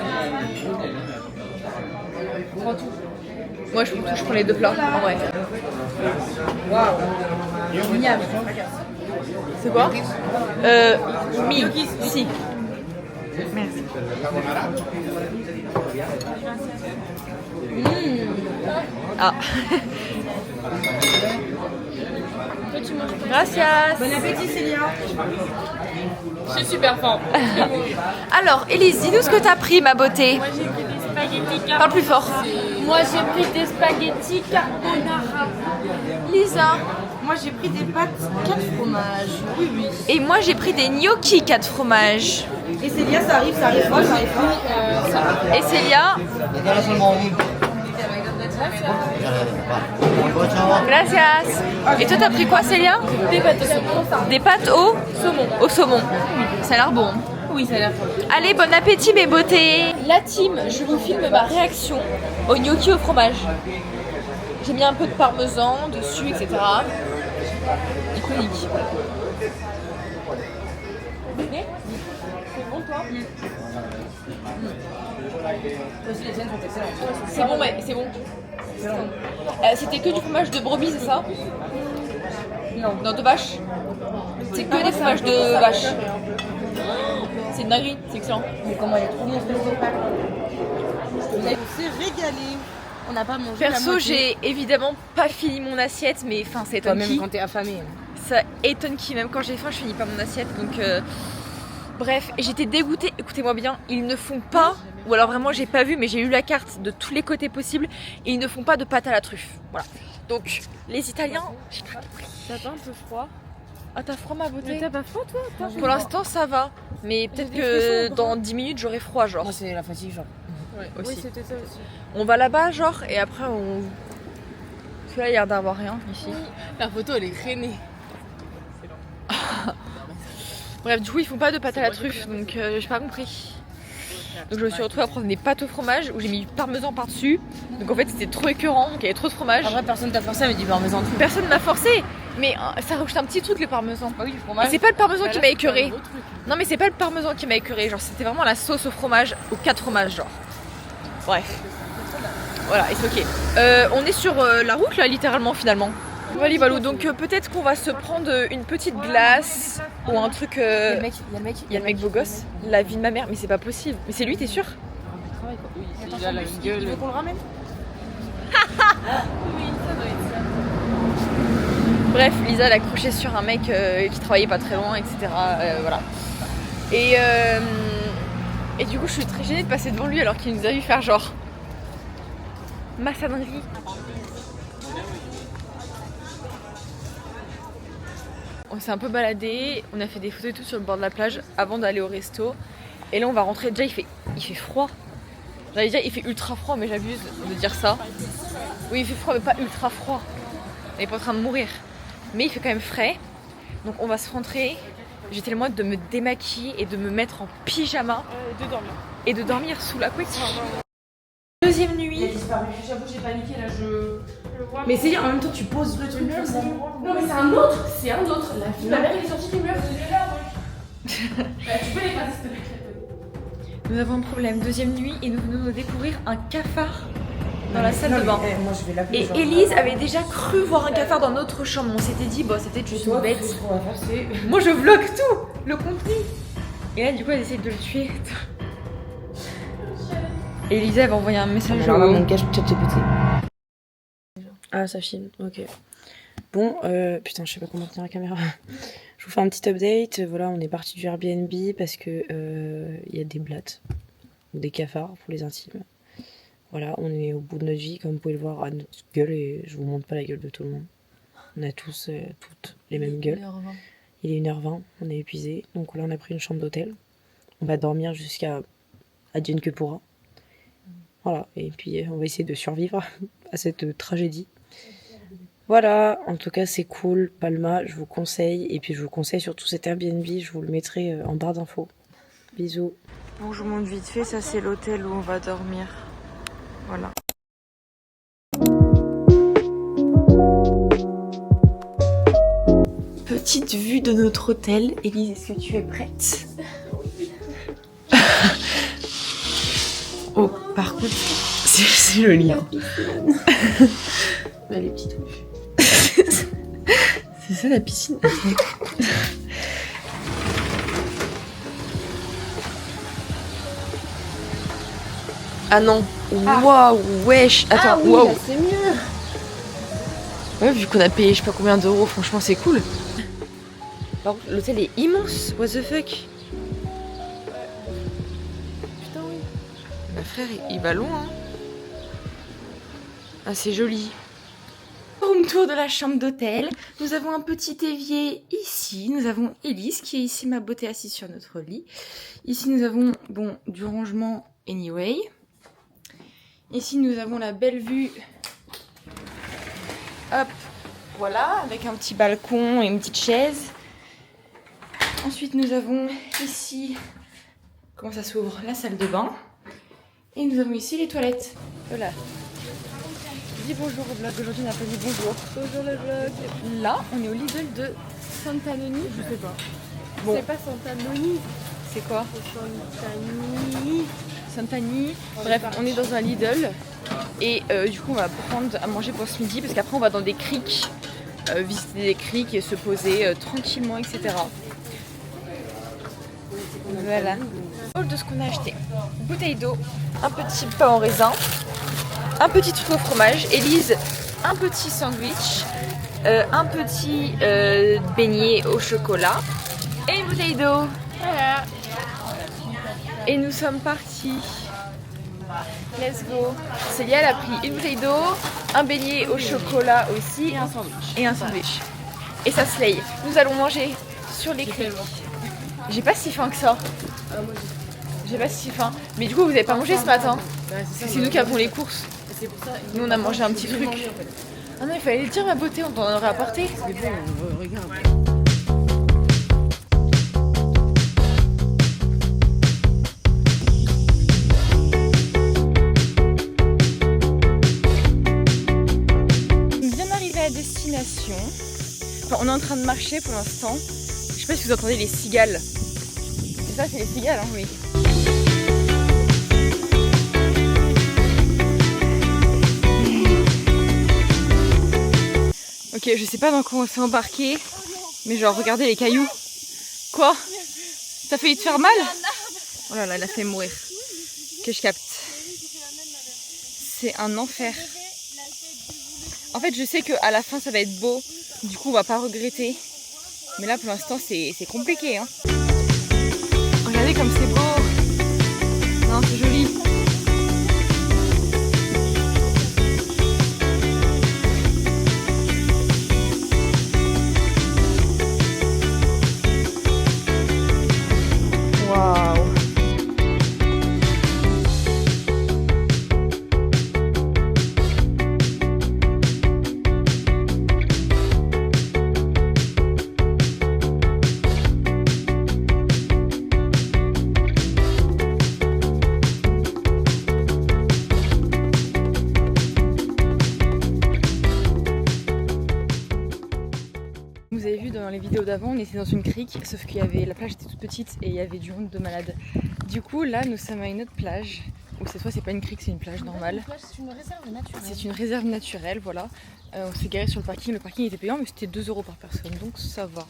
Moi je prends tout, je prends les 2 plats en vrai. C'est quoi? Si. Merci. Ah. Gracias.
Bon appétit Célia.
Je suis super fort.
Alors, Elise, dis-nous ce que t'as pris, ma beauté.
Moi j'ai pris des spaghettis
Parle plus fort.
Moi j'ai pris des spaghettis carbonara.
Lisa.
Moi j'ai pris des pâtes 4 fromages. Oui, oui.
Et moi, j'ai pris des gnocchis 4 fromages.
Et Célia, ça arrive pas, ça arrive pas.
Et Célia. Gracias. Et toi, t'as pris quoi, Célia?
Des pâtes au saumon.
Des pâtes au
Saumon.
Au saumon. Ça a l'air bon.
Oui, ça a l'air bon.
Allez, bon appétit, mes beautés. La team, je vous filme ma réaction au gnocchi au fromage. J'ai mis un peu de parmesan dessus, etc. Iconique.
C'est bon toi?
C'est bon, ouais, c'est bon. C'était que du fromage de brebis, c'est ça? Non, de vache. C'est que des fromages de vache. Oh, c'est une dinguerie, c'est excellent.
Mais comment elle est trop monstrueuse au pack. On s'est régalé. On n'a pas mangé.
Perso, j'ai évidemment pas fini mon assiette, mais enfin, c'est étonne
même
qui.
quand t'es affamé.
Ça étonne qui, même quand j'ai faim, je finis pas mon assiette. Donc, bref, j'étais dégoûtée. Écoutez-moi bien, ils ne font pas, ou alors vraiment, j'ai pas vu, mais j'ai eu la carte de tous les côtés possibles. Et ils ne font pas de pâte à la truffe. Voilà. Donc, les Italiens, j'ai pas compris.
T'as pas un peu froid?
Ah, t'as froid, ma beauté?
Mais t'as pas froid, toi?
Pour l'instant, ça va. Mais peut-être que dans 10 minutes, j'aurai froid, genre.
Moi, c'est la fatigue, genre.
Ouais.
Aussi.
Oui, c'était ça aussi.
On va là-bas, genre, et après, on. Parce que là, il y a l'air d'avoir rien ici.
La photo, elle est traînée.
Bref, du coup, ils font pas de pâte à la truffe, donc j'ai pas compris. Donc je me suis retrouvée à prendre des pâtes au fromage où j'ai mis du parmesan par-dessus. Donc en fait, c'était trop écœurant, donc il y avait trop de fromage.
En vrai, personne t'a forcé à mettre du parmesan dessus.
Personne m'a forcé, mais ça rajoute un petit truc le parmesan.
Ah oui, du fromage.
Et c'est pas le parmesan
Bah
qui
là,
m'a
c'est pas un
écœuré.
gros truc.
Non, mais c'est pas le parmesan qui m'a écœuré, genre c'était vraiment la sauce au fromage, aux 4 fromages, genre. Bref. Voilà, et c'est ok. On est sur la route là, littéralement, finalement. Voilà, Valou, donc peut-être qu'on va se prendre une petite glace ou un truc.
Il y a
le mec beau gosse, la vie de ma mère, mais c'est pas possible. Mais c'est lui, t'es sûr?
Il a la gueule.
Tu veux qu'on le ramène?
Bref, Lisa elle a accroché sur un mec qui travaillait pas très loin, etc. Voilà. Et du coup, je suis très gênée de passer devant lui alors qu'il nous a vu faire genre maçonnerie. On s'est un peu baladé, on a fait des photos et tout sur le bord de la plage avant d'aller au resto. Et là, on va rentrer. Déjà, il fait froid. J'allais dire, il fait ultra froid, mais j'abuse de dire ça. Oui, il fait froid, mais pas ultra froid. On est pas en train de mourir. Mais il fait quand même frais. Donc, on va se rentrer. J'étais le mode de me démaquiller et de me mettre en pyjama.
De dormir.
Et de dormir sous la couette. Deuxième nuit.
Il a disparu. J'avoue, j'ai paniqué là. Mais c'est en même temps, tu poses le truc.
Non, mais c'est un autre. C'est un autre. La fille, ma mère, elle est sortie du mur. Tu peux les passer, s'il te plaît.
Nous avons un problème. Deuxième nuit et nous venons de découvrir un cafard dans la salle de bain.
Moi, je vais l'appeler.
Et Élise avait déjà cru voir un cafard dans notre chambre. On s'était dit, bon, c'était juste une bête. Moi, je vlog tout, le contenu. Et là, du coup, elle essaie de le tuer. Et Elisa va envoyer un message
Genre là, mon cache ChatGPT. Ah, ça filme, ok. Bon, putain, je sais pas comment tenir la caméra. Je vous fais un petit update. Voilà, on est parti du Airbnb parce que y a des blattes ou des cafards pour les intimes. Voilà, on est au bout de notre vie, comme vous pouvez le voir à notre gueule, et je vous montre pas la gueule de tout le monde. On a tous toutes les mêmes gueules. Il est 1h20, on est épuisé. Donc là, on a pris une chambre d'hôtel. On va dormir jusqu'à Advienne que pourra. Voilà, et puis on va essayer de survivre à cette tragédie. Voilà, en tout cas c'est cool, Palma, je vous conseille. Et puis je vous conseille surtout cet Airbnb, je vous le mettrai en barre d'infos. Bisous.
Bon, je vous montre vite fait, ça c'est l'hôtel où on va dormir. Voilà. Petite vue de notre hôtel. Élise, est-ce que tu es prête? Oh, par contre, c'est le lien.
Là, les petites touches.
C'est ça la piscine. Ah non, waouh, wesh. Attends, waouh.
Ah, c'est mieux.
Ouais, vu qu'on a payé je sais pas combien d'euros, franchement c'est cool. Par contre, l'hôtel est immense, what the fuck. Putain, oui. Ma frère, il va loin. Hein. Ah, c'est joli. Home tour de la chambre d'hôtel. Nous avons un petit évier ici. Nous avons Élise qui est ici, ma beauté, assise sur notre lit. Ici, nous avons bon, du rangement anyway. Ici, nous avons la belle vue. Hop, voilà, avec un petit balcon et une petite chaise. Ensuite, nous avons ici, comment ça s'ouvre, la salle de bain. Et nous avons ici les toilettes. Voilà. Dis bonjour au vlog, aujourd'hui on n'a pas dit bonjour. Bonjour le vlog. Là, on est au Lidl de Santanoni, je sais pas. Bon.
C'est pas Santanoni.
C'est quoi?
Santani.
Santani. Bref, on est dans un Lidl. Et du coup, on va prendre à manger pour ce midi parce qu'après, on va dans des criques, visiter des criques et se poser tranquillement, etc. Voilà. De ce qu'on a acheté. Bouteille d'eau, un petit pain en raisin, un petit truc au fromage, Élise, un petit sandwich, un petit beignet au chocolat et une bouteille d'eau. Voilà. Et nous sommes partis. Let's go. Célia elle a pris une bouteille d'eau, un beignet au chocolat aussi et un sandwich. Et ça slay. Nous allons manger sur les criques. J'ai pas si faim que ça. J'ai pas si faim. Mais du coup vous avez pas mangé ce matin? C'est nous qui avons les courses. Nous on a mangé un petit truc. Ah non il fallait le dire ma beauté, on t'en aurait apporté. Mais bon, regarde. Destination. Enfin, on est en train de marcher pour l'instant. Je sais pas si vous entendez les cigales. C'est ça, c'est les cigales, hein, oui. Ok, je sais pas dans quoi on s'est embarqué, mais genre regardez les cailloux. Quoi? Ça fait te faire mal? Oh là là, elle a fait mourir. Que je capte. C'est un enfer. En fait, je sais qu'à la fin, ça va être beau. Du coup, on va pas regretter. Mais là, pour l'instant, c'est compliqué. Hein. Regardez comme c'est beau. Non, c'est joli. Waouh. Vous avez vu dans les vidéos d'avant, on était dans une crique, sauf qu'il y avait la plage était toute petite et il y avait du monde de malades. Du coup, là, nous sommes à une autre plage, où cette fois, c'est pas une crique, c'est une plage normale.
C'est une réserve naturelle.
C'est une réserve naturelle, voilà. On s'est garé sur le parking était payant, mais c'était 2 € par personne, donc ça va.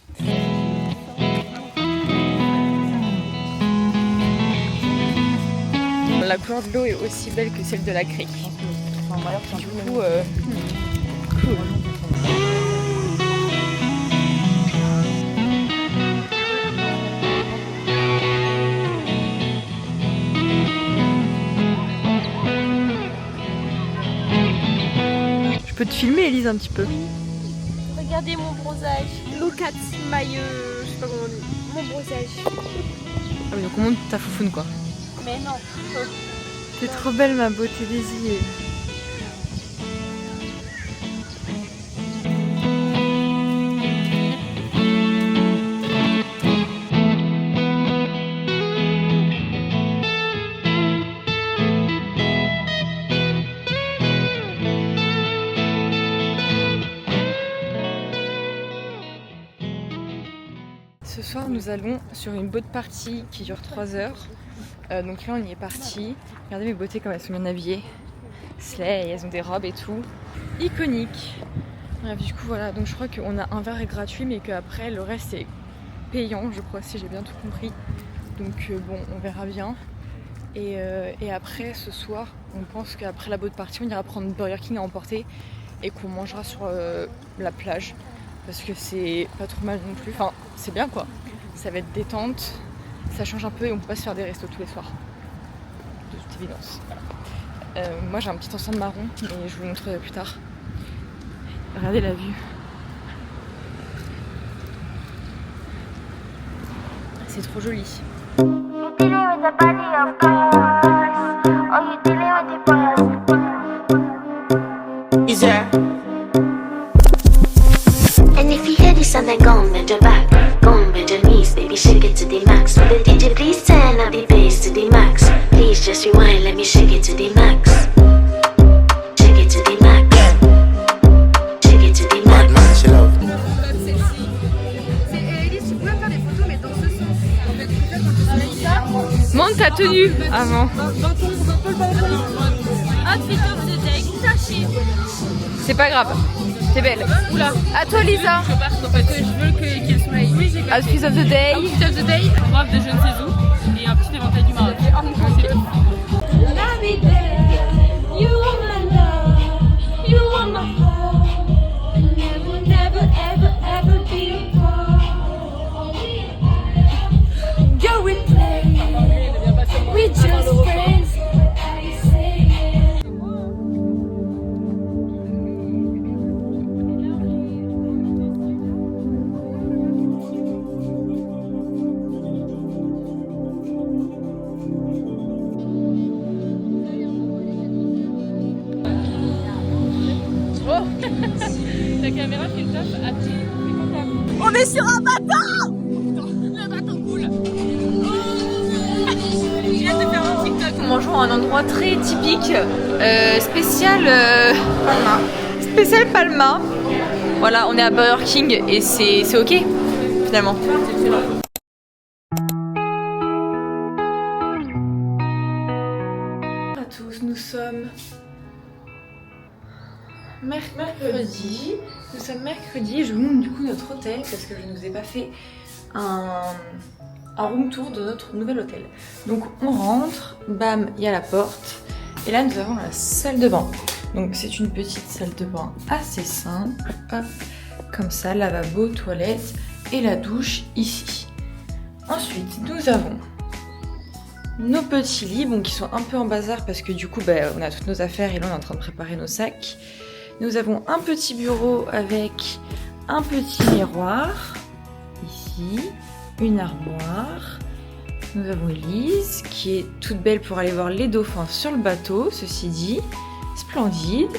La couleur de l'eau est aussi belle que celle de la crique. Du coup, cool. Je peux te filmer, Élise, un petit peu?
Regardez mon bronzage. Look at my... je sais pas comment on dit. Mon bronzage.
Ah oui, donc on monte ta foufoune, quoi.
Mais non.
T'es trop belle, ma beauté des yeux. Ce soir, nous allons sur une boat party qui dure 3 heures. Donc là, on y est parti. Regardez mes beautés comme elles sont bien habillées. Slay, elles ont des robes et tout. Iconique. Bref, du coup, voilà. Donc je crois qu'on a un verre est gratuit, mais qu'après, le reste est payant, je crois, si j'ai bien tout compris. Donc bon, on verra bien. Et après, ce soir, on pense qu'après la boat party, on ira prendre Burger King à emporter et qu'on mangera sur la plage. Parce que c'est pas trop mal non plus. Enfin, c'est bien quoi. Ça va être détente, ça change un peu et on peut pas se faire des restos tous les soirs. De toute évidence. Voilà. Moi j'ai un petit ensemble marron, mais je vous le montrerai plus tard. Regardez la vue. C'est trop joli.
And if you hear this and then go on bend your back, go on bend your knees, baby shake it to the max. Will the DJ please turn up the bass to the max? Please just rewind, let me shake it to the max. Shake it to the max. Shake it to the max.
Monte ta tenue avant. C'est pas grave. T'es belle. Oula. À toi, Lisa.
Je veux qu'il smile. Oui, j'ai
Outfit of the day.
Outfit of the day. Robe de je ne sais où. et un petit éventail du Maroc. C'est tout.
You are my love, you are my heart, and never, never, ever, ever be apart. Go and play, we just friends.
La caméra fait le taf à pied.
On est sur un bateau.
Le bateau coule.
Je viens de faire un TikTok. Nous mangeons à un endroit très typique, spécial Palma. Spécial Palma. Voilà, on est à Burger King et c'est ok finalement.
Bonjour à tous, nous sommes mercredi. Nous sommes mercredi. Je vous montre du coup notre hôtel parce que je ne vous ai pas fait un room tour de notre nouvel hôtel. Donc on rentre, bam, il y a la porte. Et là nous avons la salle de bain. Donc c'est une petite salle de bain assez simple. Hop, comme ça, lavabo, toilette et la douche ici. Ensuite nous avons nos petits lits, bon, qui sont un peu en bazar parce que du coup on a toutes nos affaires et là on est en train de préparer nos sacs. Nous avons un petit bureau avec un petit miroir, ici, une armoire. Nous avons Elise qui est toute belle pour aller voir les dauphins sur le bateau, ceci dit, splendide.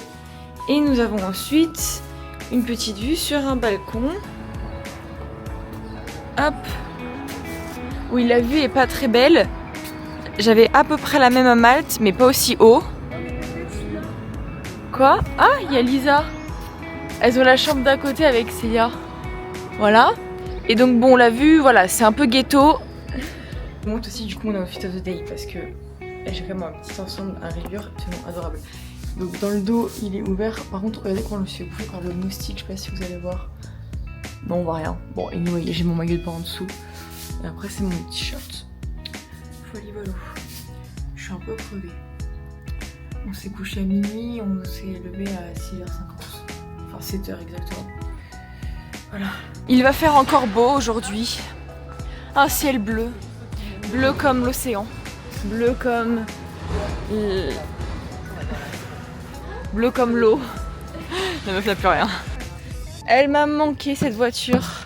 Et nous avons ensuite une petite vue sur un balcon. Hop. Oui, la vue est pas très belle. J'avais à peu près la même à Malte, mais pas aussi haut. Quoi? Ah, il y a Lisa. Elles ont la chambre d'à côté avec Célia. Voilà. Et donc bon, la vue, voilà, c'est un peu ghetto. Je montre aussi du coup mon outfit of the day parce que j'ai quand même un petit ensemble, un rayure absolument adorable. Donc dans le dos, il est ouvert. Par contre, regardez comment je me suis bouffée par le moustique. Je sais pas si vous allez voir. Non, on voit rien. Bon, anyway, j'ai mon maillot de bain en dessous. Et après, c'est mon t-shirt. Folie volo. Je suis un peu crevée. On s'est couché à minuit, on s'est levé à 6h50. Enfin 7h exactement. Voilà. Il va faire encore beau aujourd'hui. Un ciel bleu. Bleu comme l'océan. Bleu comme... Bleu comme l'eau. La meuf n'a plus rien. Elle m'a manqué cette voiture.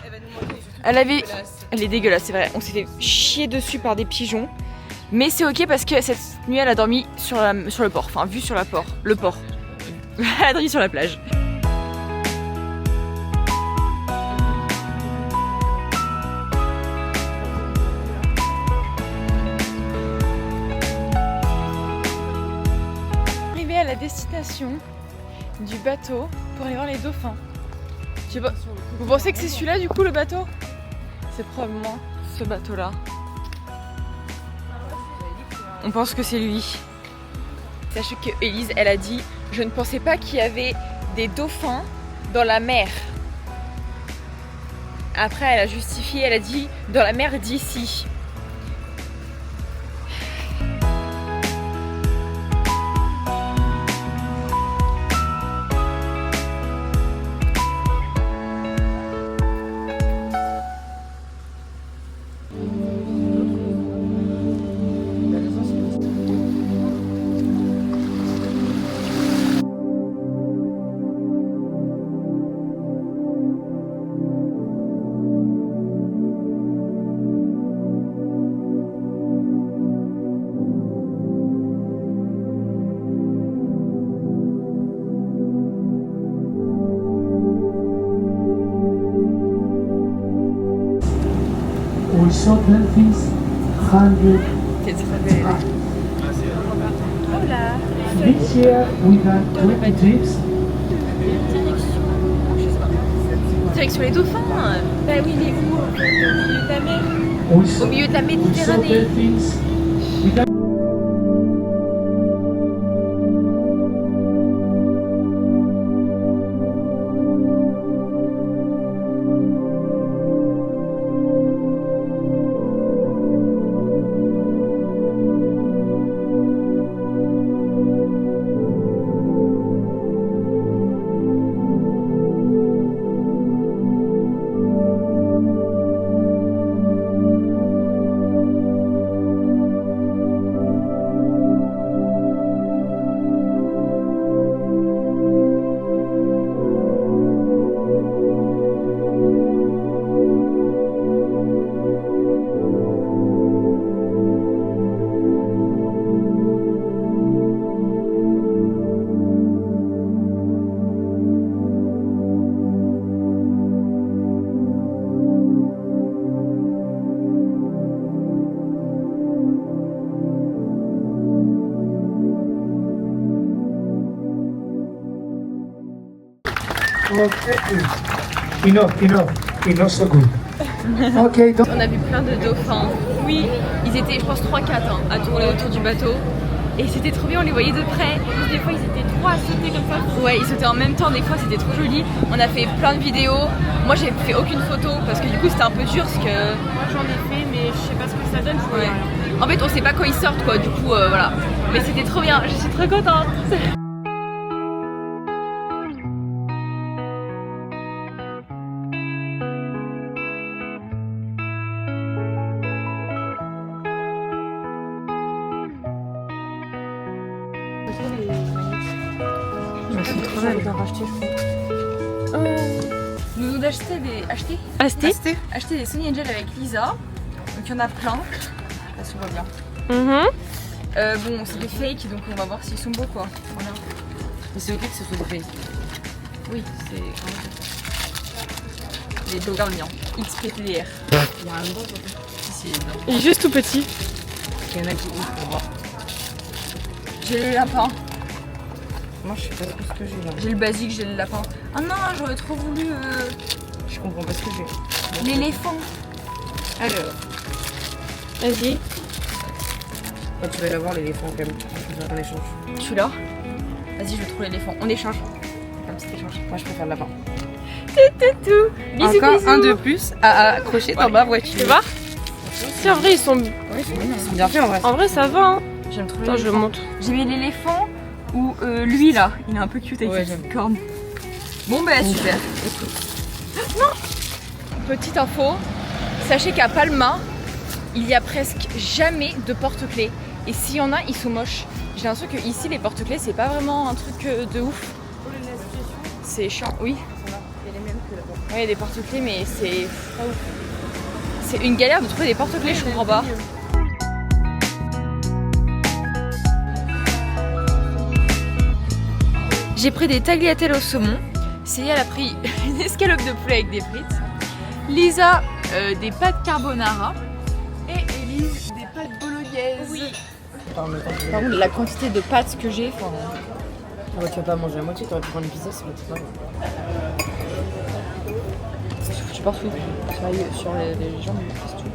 Elle est dégueulasse, c'est vrai. On s'est fait chier dessus par des pigeons. Mais c'est ok parce que cette nuit elle a dormi sur le port, enfin vue sur le port. Elle a dormi sur la plage. Arrivé à la destination du bateau pour aller voir les dauphins. Je sais pas, vous pensez que c'est celui-là du coup le bateau? C'est probablement ce bateau là. On pense que c'est lui. Sachez que Elise, elle a dit « Je ne pensais pas qu'il y avait des dauphins dans la mer. » Après, elle a justifié, elle a dit « Dans la mer d'ici. »
We saw dolphins 100 This year we had 20 trips.
Direction les dauphins.
Bah oui, il est où au milieu de la mer?
Au milieu de la Méditerranée.
Enough, so good. Ok, donc.
On a vu plein de dauphins. Oui, ils étaient, je pense, 3-4 à tourner autour du bateau. Et c'était trop bien, on les voyait de près. Des fois, ils étaient trop à sauter comme ça. Ouais, ils sautaient en même temps, des fois, c'était trop joli. On a fait plein de vidéos. Moi, j'ai fait aucune photo parce que du coup, c'était un peu dur. Parce que...
Moi, j'en ai fait, mais je sais pas ce que ça donne.
Ouais. En fait, on sait pas quand ils sortent, quoi. Du coup, voilà. Mais c'était trop bien. Je suis trop contente.
C'est trop mal d'en racheter, je crois.
Nous venons d'acheter des Sonny Angel avec Lisa. Donc il y en a plein. Ça se voit bien. Bon, c'est des fakes, donc on va voir s'ils sont beaux, quoi. Voilà.
Mais c'est ok que ce soit des fakes.
Oui, c'est les beaux gardiens. XP TDR.
Il y a un bon si,
Il est juste tout petit.
il y en a qui ouvrent pour voir.
J'ai le lapin.
Moi, je sais pas trop ce que j'ai là.
J'ai le basique, j'ai le lapin. Ah non, j'aurais trop voulu
Je comprends pas ce que j'ai.
l'éléphant.
Alors,
Vas-y.
tu vas l'avoir l'éléphant quand même. On échange.
Celui-là. Vas-y, je veux trop l'éléphant. On échange. Un petit échange.
Moi, je préfère le lapin.
Bisous,
Encore
bisous.
un de plus à accrocher dans ma voiture.
Tu vois? Si, en vrai, ils sont
bien fait en vrai.
En vrai, ça va. Hein.
J'aime trop
Attends, je
l'éléphant.
monte.
J'ai mis l'éléphant ou lui là. Il est un peu cute avec
Ouais,
ses petites cornes. Bon, bah super. Non. Petite info. Sachez qu'à Palma, il y a presque jamais de porte-clés. Et s'il y en a, ils sont moches. J'ai l'impression que ici, les porte-clés, c'est pas vraiment un truc de ouf. C'est chiant, oui.
Il y a les mêmes que là-bas.
Ouais, il y a des porte-clés, mais c'est pas ouf. C'est une galère de trouver des porte-clés, je comprends pas. J'ai pris des tagliatelles au saumon. Célia elle a pris une escalope de poulet avec des frites. Lisa, des pâtes carbonara. Et Elise, des pâtes bolognaises. Oui. Par contre, la quantité de pâtes que j'ai, enfin...
Ah ouais, tu vas pas manger à moitié, t'aurais pu prendre une pizza, c'est pas mal.
Je suis partout. Sur les jambes, c'est tout.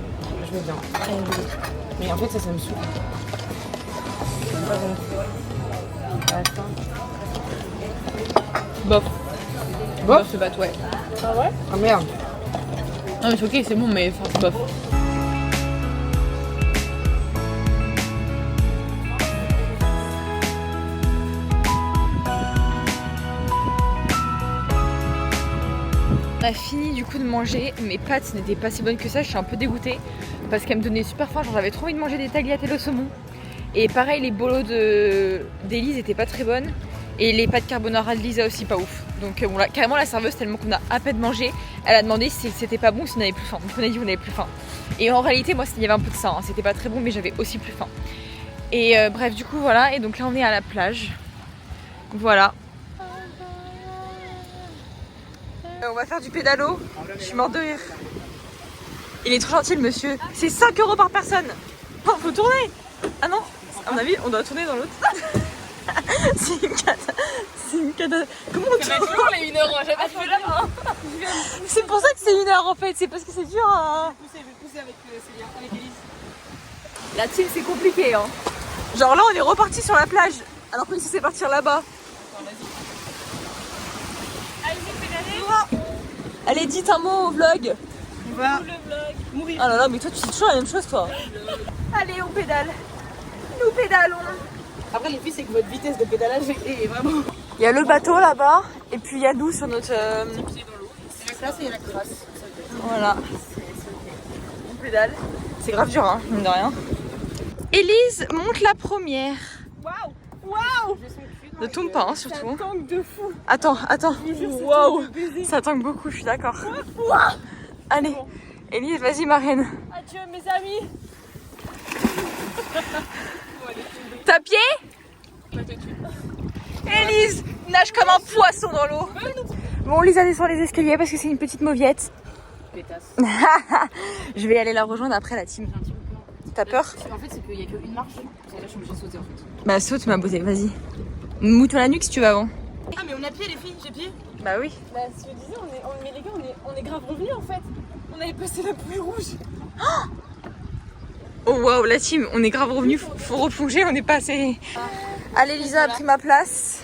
Je veux bien. Mais en fait, ça me saoule. C'est pas bon. À la fin.
Bof. Bof, c'est pâtes, ouais.
Ah ouais? Ah merde.
Non mais c'est ok, c'est bon, mais enfin, c'est bof. On a fini du coup de manger, mes pâtes n'étaient pas si bonnes que ça, je suis un peu dégoûtée parce qu'elles me donnaient super faim, j'avais trop envie de manger des tagliatelles au saumon. Et pareil, les bolos d'Élise étaient pas très bonnes et les pâtes carbonara de Lisa aussi pas ouf. Donc bon, là, carrément la serveuse, tellement qu'on a à peine mangé, elle a demandé si c'était pas bon, si on avait plus faim. Donc on a dit qu'on avait plus faim. Et en réalité, moi il y avait un peu de ça, hein. C'était pas très bon mais j'avais aussi plus faim. Et bref, du coup voilà, et donc là on est à la plage. Voilà. On va faire du pédalo. Je suis morte de rire. Il est trop gentil le monsieur. C'est 5 € par personne. Oh, faut tourner. Ah non, à mon avis, on doit tourner dans l'autre. C'est une cata. C'est une cata. Comment on tourne toujours les 1 €, jamais fait là. C'est pour ça que c'est 1 heure en fait. C'est parce que c'est dur à... Je vais pousser avec Célia, avec Élise. La team c'est compliqué hein. Genre là on est reparti sur la plage. Alors qu'on sait partir là-bas. Allez, dites un mot au vlog.
On va
mourir.
Ah là là, mais toi tu dis toujours la même chose toi. Allez, on pédale. Nous pédalons.
Après, les filles, c'est que votre vitesse de pédalage est vraiment.
Il y a le bateau là-bas, et puis il y a nous sur notre.
Ça, c'est la crasse.
Voilà. On pédale. C'est grave dur, hein, mine de rien. Élise monte la première.
Waouh. Waouh.
Ne tombe pas, hein, surtout.
Ça tangue de fou.
Attends. Waouh. Ça tangue beaucoup, je suis d'accord. Allez, Élise, vas-y, ma reine.
Adieu, mes amis.
T'as pied? Élise nage comme un poisson dans l'eau. Bon, Lisa descend les escaliers parce que c'est une petite mauviette. Je vais aller la rejoindre après la team. T'as peur?
En fait, c'est qu'il n'y a qu'une marche. Là, je suis obligée de sauter en fait.
Bah saute ma beauté, vas-y. Mouille-toi la nuque si tu vas avant.
Ah mais on a pied les filles, j'ai pied.
Bah oui.
Bah, ce que je disais, mais les gars, on est grave revenus en fait. On avait passé la pluie rouge.
Oh waouh, la team, on est grave revenus, faut replonger, on est pas assez. Allez, Lisa a pris ma place.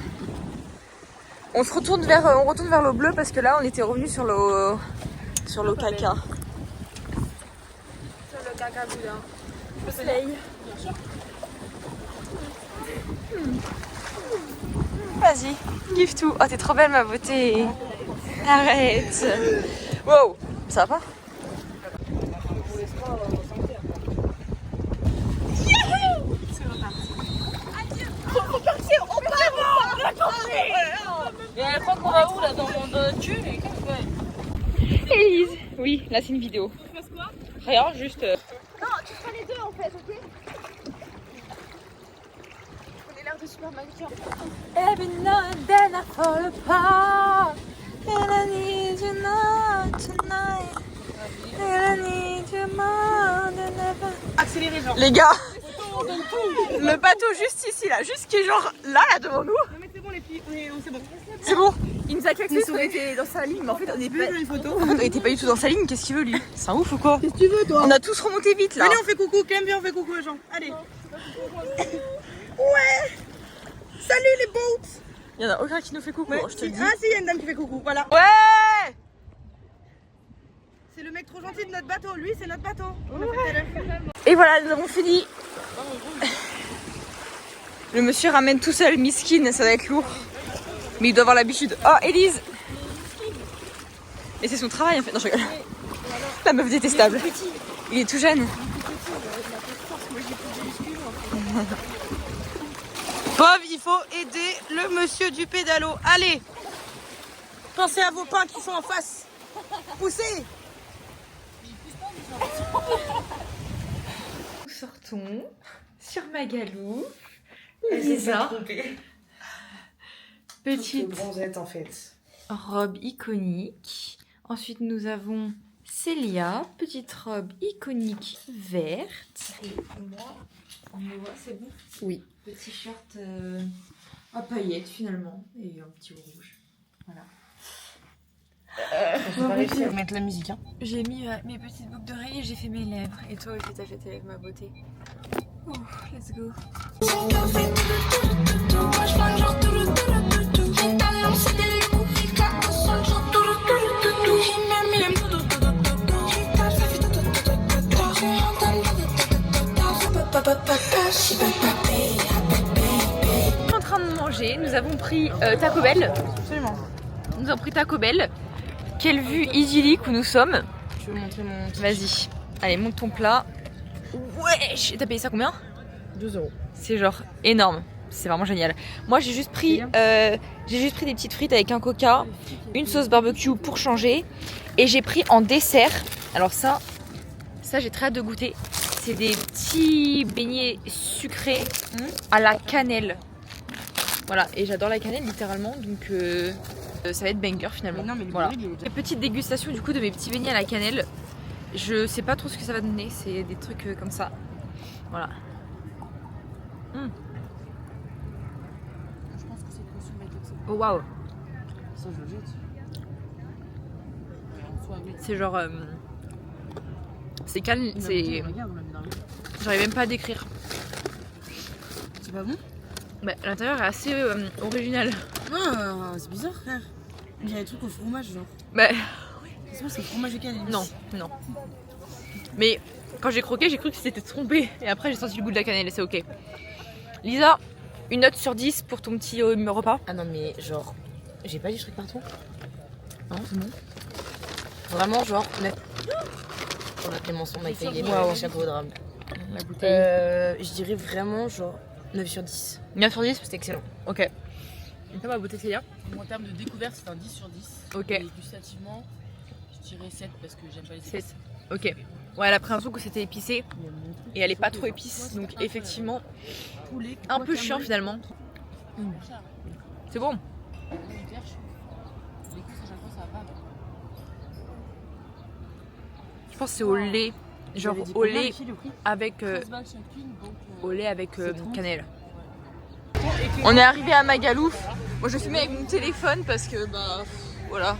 On retourne vers l'eau bleue parce que là on était revenu sur l'eau caca.
Sur le caca boudin. Le soleil.
Vas-y, give tout. Oh, t'es trop belle ma beauté. Arrête. Wow, ça va pas?
Et elle croit qu'on va où là dans mon cul?
Élise. Oui, là c'est une vidéo.
Tu passes quoi?
Rien, juste.
Non, tu feras les deux en fait, ok? On est l'air de super mannequin.
Every now and then I fall apart. And I need you now tonight. And I need you more than ever.
Accélérez genre.
Les gars, le bateau juste ici là, juste qui est genre là devant nous.
Non mais c'est bon les filles, c'est bon.
C'est bon. Il nous a claqué parce qu'on était dans sa ligne, mais en fait on était pas du tout dans sa ligne. Qu'est-ce qu'il veut lui? C'est un ouf ou quoi?
Qu'est-ce que tu veux toi?
On a tous remonté vite là.
Allez on fait coucou, Clem viens on fait coucou aux gens. Allez. Ouais. Salut les boats.
Il y en a aucun qui nous fait coucou, je te le dis.
Ah si, il y a une dame qui fait coucou, voilà.
Ouais.
C'est le mec trop gentil de notre bateau, lui c'est notre bateau. On a fait tout à l'heure.
Et voilà, nous avons fini. Le monsieur ramène tout seul, miskin, ça va être lourd. Mais il doit avoir l'habitude. Oh, Élise. Mais c'est son travail en fait. Non, je rigole. La meuf détestable. Il est tout jeune.
Pauvre, il faut aider le monsieur du pédalo. Allez. Pensez à vos pains qui sont en face. Poussez.
Nous sortons sur Magalou. Lisa. Petite
bronzette en fait.
robe iconique. Ensuite, nous avons Célia, petite robe iconique verte. Et moi, on me voit, c'est bon? Oui. Petit shirt à paillettes finalement. Et un petit rouge. Voilà.
On va réussir à mettre la musique. Hein.
J'ai mis mes petites boucles d'oreilles et j'ai fait mes lèvres. Et toi aussi, t'as fait avec ma beauté. Ouh, let's go. En train de manger, nous avons pris Taco Bell.
Absolument.
Nous avons pris Taco Bell. Quelle vue idyllique où nous sommes.
Je vais montrer mon...
Vas-y. Allez, monte ton plat. Wesh. T'as payé ça combien?
2 €.
C'est genre énorme. C'est vraiment génial. Moi j'ai juste pris des petites frites avec un coca, une sauce barbecue pour changer. Et j'ai pris en dessert. Alors ça j'ai très hâte de goûter. C'est des petits beignets sucrés à la cannelle. Voilà, et j'adore la cannelle littéralement, donc ça va être banger finalement.
Mais non, mais
voilà. Petite dégustation du coup de mes petits beignets à la cannelle. Je sais pas trop ce que ça va donner, c'est des trucs comme ça. Voilà.
Je pense que c'est consommé comme ça.
Oh waouh.
Ça je le jette.
C'est genre c'est calme, c'est... J'arrive même pas à décrire.
C'est pas bon?
Bah, l'intérieur est assez original.
Ah, c'est bizarre frère. Il y a des trucs au fromage genre.
Bah
c'est pas, c'est le fromage de cannelle.
non. Mais quand j'ai croqué, j'ai cru que c'était trompé. Et après j'ai senti le goût de la cannelle et c'est ok. Lisa, une note sur 10 pour ton petit repas.
Ah non mais genre, j'ai pas du truc partout. Non, c'est bon. Vraiment genre, on a tellement son mec payé mon chapeau de drame.
La bouteille.
Je dirais vraiment genre 9 sur 10.
9 sur 10?
C'était excellent.
Ok. Et toi ma beauté Célia?
En termes de découverte, c'est un 10 sur 10.
Ok.
Et gustativement, je dirais 7 parce que j'aime pas les épices.
7. Ok. Ouais, elle a pris un truc où c'était épicé et elle est pas trop épice, donc effectivement un peu chiant finalement. C'est bon. Je pense que c'est au lait, genre au lait avec cannelle. On est arrivé à Magalouf. Moi je filmais avec mon téléphone parce que bah voilà.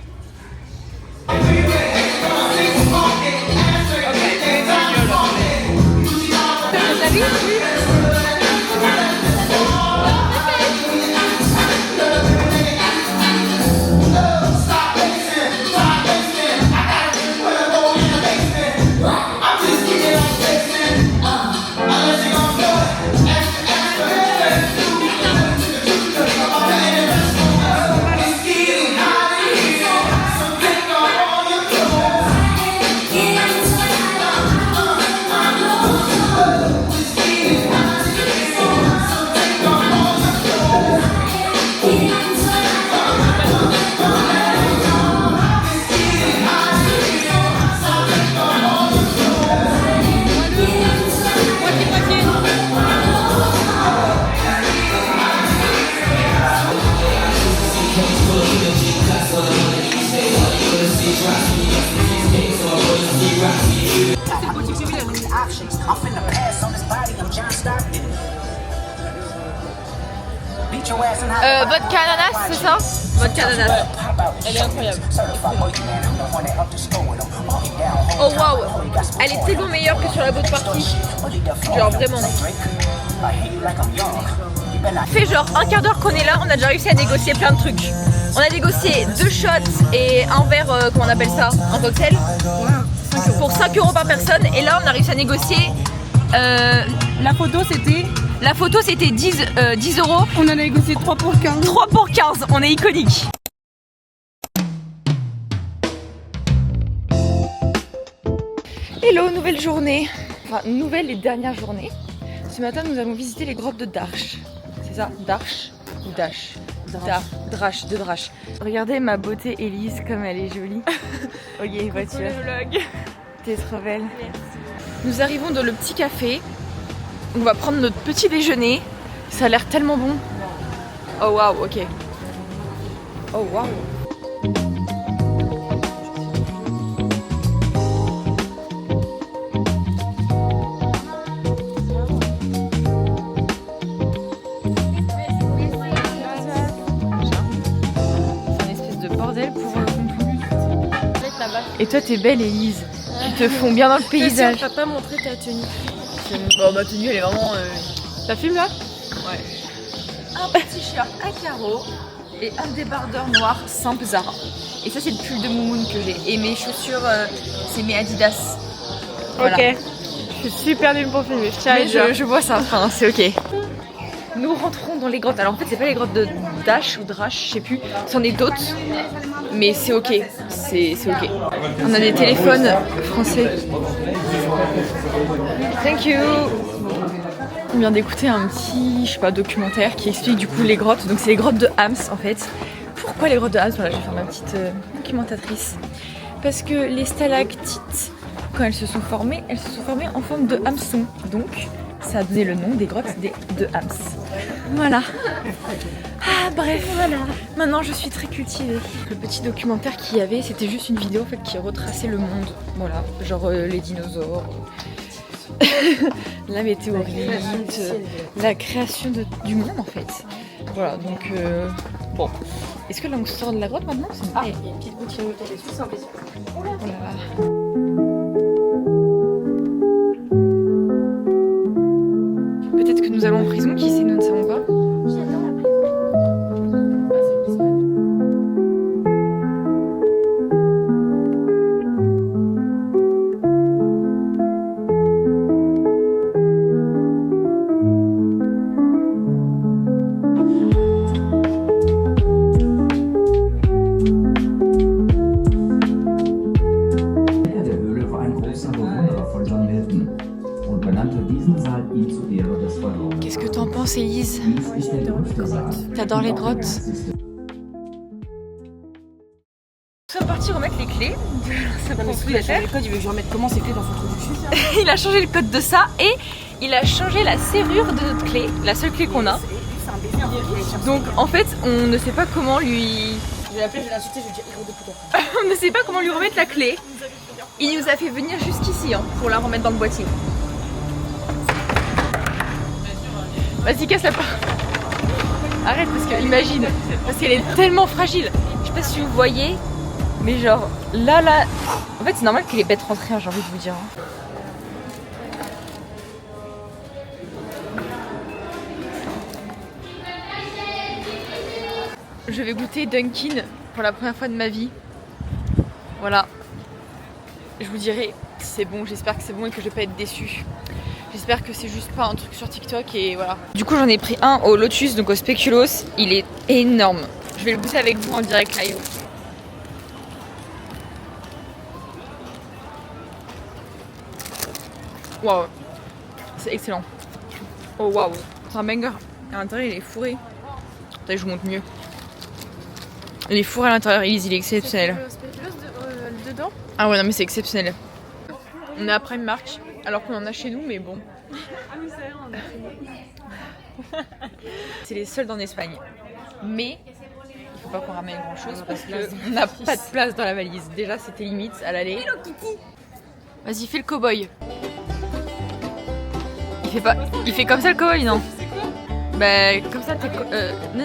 Vodka ananas, c'est ça? Vodka ananas.
Elle est incroyable.
Oh waouh, elle est tellement meilleure que sur la boat party. Genre vraiment. Fait genre un quart d'heure qu'on est là, on a déjà réussi à négocier plein de trucs. On a négocié 2 shots et un verre, comment on appelle ça? Un cocktail. Pour 5 € par personne. Et là on a réussi à négocier.
La photo c'était 10 €. On en a négocié 3 pour 15.
3 pour 15, on est iconique. Hello, nouvelle journée. Enfin, nouvelle et dernière journée. Ce matin, nous allons visiter les grottes de Darsh. C'est ça, Darsh ou Dash? Drache, de Drache. Regardez ma beauté Élise, comme elle est jolie. Ok, voiture. T'es trop belle. Nous arrivons dans le petit café. On va prendre notre petit déjeuner. Ça a l'air tellement bon. Oh waouh, ok. Oh waouh. Et toi t'es belle Élise, tu te fonds bien dans le paysage.
Tu vas pas montrer ta tenue.
Bon ma tenue elle est vraiment...
Ça filme là?
Ouais. Un petit t-shirt à carreaux et un débardeur noir simple Zara. Et ça c'est le pull de Moumoun que j'ai. Et mes chaussures c'est mes Adidas. Voilà.
Ok. Je suis super nulle pour filmer,
je vois ça, enfin c'est ok. Nous rentrons dans les grottes. Alors en fait c'est pas les grottes de Dash ou Drache, je sais plus. C'en est d'autres. Mais c'est ok, c'est ok. On a des téléphones français. Thank you. On vient d'écouter un petit, je sais pas, documentaire qui explique du coup les grottes. Donc c'est les grottes de Hams en fait. Pourquoi les grottes de Hams? Voilà, je vais faire ma petite documentatrice. Parce que les stalactites, quand elles se sont formées en forme de hameçon. Donc ça a donné le nom des grottes de Hams. Voilà. Ah bref, voilà. Maintenant je suis très cultivée. Le petit documentaire qu'il y avait, c'était juste une vidéo en fait qui retraçait le monde. Voilà, genre les dinosaures, la météorite, la création du monde en fait. Voilà, donc bon. Est-ce que là on sort de la grotte maintenant?
Ah, il y a une petite boutique dessus, c'est un plaisir.
Oh là là. Peut-être que nous allons en prison, qui sait, nous ne savons pas. Qu'est-ce que t'en penses, Élise? T'adores les grottes? Nous sommes partis remettre les clés. Ça prend plus à faire.
Le code, il veut que je remette comment ces clés dans son trou du cul.
Il a changé le code de ça et il a changé la serrure de notre clé, la seule clé qu'on a. Donc en fait, on ne sait pas comment lui...
Je vais l'appeler, je vais l'insulter, je vais dire héros de putain.
On ne sait pas comment lui remettre la clé. Il nous a fait venir jusqu'ici hein, pour la remettre dans le boîtier. Vas-y, casse la porte. arrête parce que imagine, parce qu'elle est tellement fragile. Je sais pas si vous voyez, mais genre là, en fait c'est normal que les bêtes rentrent, j'ai envie de vous dire. Je vais goûter Dunkin pour la première fois de ma vie. Voilà. Je vous dirai si c'est bon, j'espère que c'est bon et que je vais pas être déçue. J'espère que c'est juste pas un truc sur TikTok et voilà. Du coup j'en ai pris un au Lotus, donc au Speculoos. Il est énorme. Je vais le goûter avec vous en direct live. Waouh. C'est excellent. Oh waouh. C'est un banger. À l'intérieur il est fourré. Attendez, je vous montre mieux. Il est fourré à l'intérieur, il est exceptionnel.
Dedans.
Ah ouais non mais c'est exceptionnel. On est à Prime March, alors qu'on en a chez nous, mais bon. C'est les soldes en Espagne. Mais il faut pas qu'on ramène grand chose parce qu'on n'a pas de place dans la valise. Déjà c'était limite à l'aller. Vas-y, fais le cow-boy. Il fait comme ça le cow-boy, non? Bah comme ça t'es non.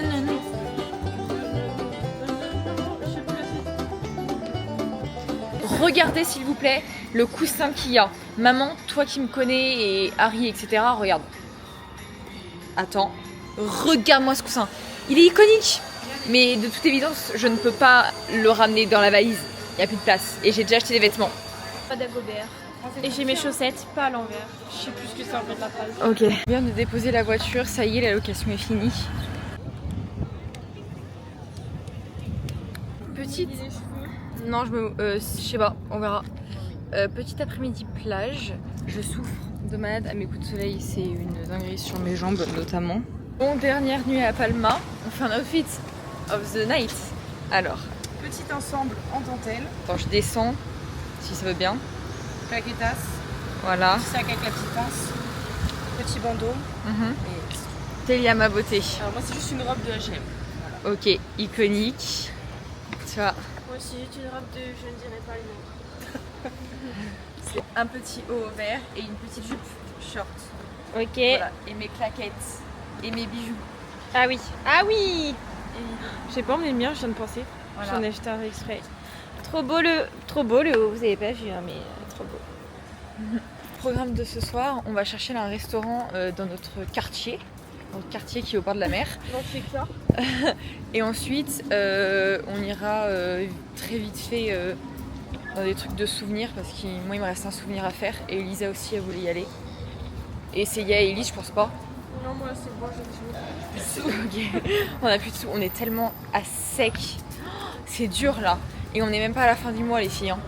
Regardez s'il vous plaît le coussin qu'il y a. Maman, toi qui me connais et Harry, etc. Regarde. Attends. Regarde-moi ce coussin. Il est iconique. Mais de toute évidence, je ne peux pas le ramener dans la valise. Il n'y a plus de place. Et j'ai déjà acheté des vêtements.
Pas d'Agobert. Et j'ai mes chaussettes, pas à l'envers. Je sais plus ce que c'est en fait la phrase.
Ok. Je viens de déposer la voiture. Ça y est, la location est finie. Petite. Non, je sais pas, on verra. Petit après-midi plage. Je souffre de malade à mes coups de soleil. C'est une dinguerie sur mes jambes notamment. Bon, dernière nuit à Palma. On fait un outfit of the night. Alors.
Petit ensemble en dentelle.
Attends, je descends. Si ça veut bien.
Claquetas.
Voilà.
Petit sac avec la petite pince. Petit bandeau.
Et Télia ma beauté.
Alors moi c'est juste une robe de H&M. Voilà.
Ok, iconique. Tu vois.
Moi aussi j'ai une robe de je ne dirai pas le nom.
C'est un petit haut vert et une petite jupe short.
Ok.
Voilà. Et mes claquettes. Et mes bijoux.
Ah oui. Ah oui. Je sais pas, mais le mien, je viens de penser.
Voilà.
J'en ai acheté un exprès. Trop beau le haut, vous avez pas vu, hein, mais trop beau.
Programme de ce soir, on va chercher un restaurant dans notre quartier qui est au bord de la mer. Et ensuite, on ira très vite fait dans des trucs de souvenirs parce que moi il me reste un souvenir à faire et Elisa aussi elle voulait y aller. Et c'est Ya et Elise, je pense pas.
Non, moi c'est bon, j'ai
Ok. On a plus de sous, on est tellement à sec. C'est dur là. Et on est même pas à la fin du mois les filles. Hein.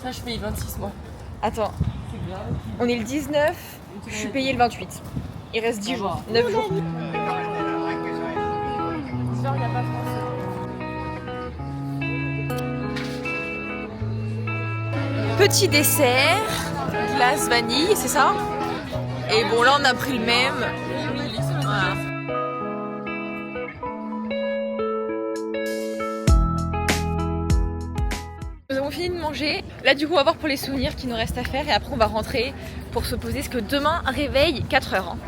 Ça je paye 26 mois.
Attends, on est le 19, je suis payée le 28. Il reste 10 jours, 9 jours. Petit dessert, glace vanille, c'est ça? Et bon là on a pris le même. Voilà. Nous avons fini de manger. Là du coup on va voir pour les souvenirs qu'il nous reste à faire et après on va rentrer pour se poser parce que demain réveil 4h. Hein.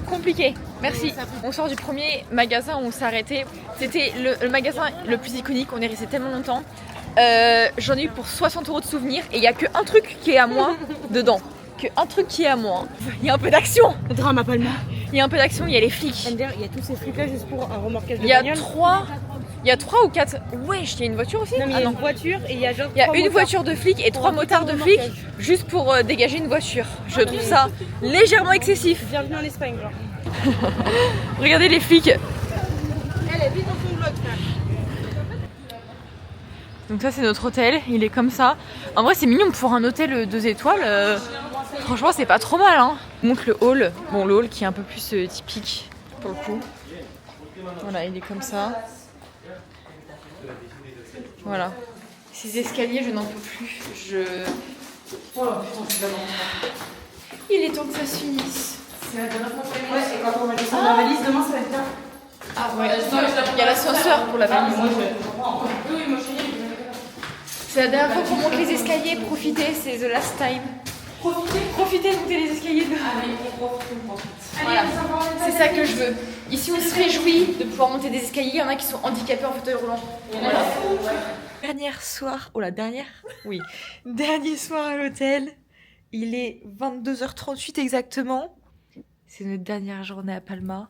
Compliqué. Merci. On sort du premier magasin où on s'est arrêté. C'était le magasin le plus iconique, on est resté tellement longtemps. J'en ai eu pour 60 € de souvenirs et il n'y a qu'un truc qui est à moi dedans. Un truc qui est à moi. Il y a un peu d'action.
Le drame à Palma.
Il y a un peu d'action, il y a les flics.
Il y a tous ces flics là juste pour un remorquage de
Il y a
bagnole.
3 ou 4. Wesh, il y a une voiture aussi.
Non mais il y a une voiture et il y a genre
il y a
3
une
motards.
voiture de flics et 3 motards de flics juste pour dégager une voiture. Je trouve ça légèrement excessif.
Bienvenue en Espagne genre.
Regardez les flics.
Elle est vite dans son vlog.
Donc ça c'est notre hôtel, il est comme ça. En vrai c'est mignon pour un hôtel 2 étoiles. Franchement c'est pas trop mal hein. Je montre le hall. Bon le hall qui est un peu plus typique pour le coup. Voilà il est comme ça. Voilà. Ces escaliers je n'en peux plus. Il est temps que ça se finisse.
C'est la dernière fois que ouais, et quand on va descendre la valise demain ça va être bien.
Ah ouais, il y a l'ascenseur pour la valise. C'est la dernière fois qu'on monte les escaliers, profitez, c'est the last time. Profitez de monter les escaliers de... Voilà, c'est ça que je veux. Ici on se réjouit de pouvoir monter des escaliers, il y en a qui sont handicapés en fauteuil roulant. Voilà. Dernier soir à l'hôtel, il est 22h38 exactement. C'est notre dernière journée à Palma.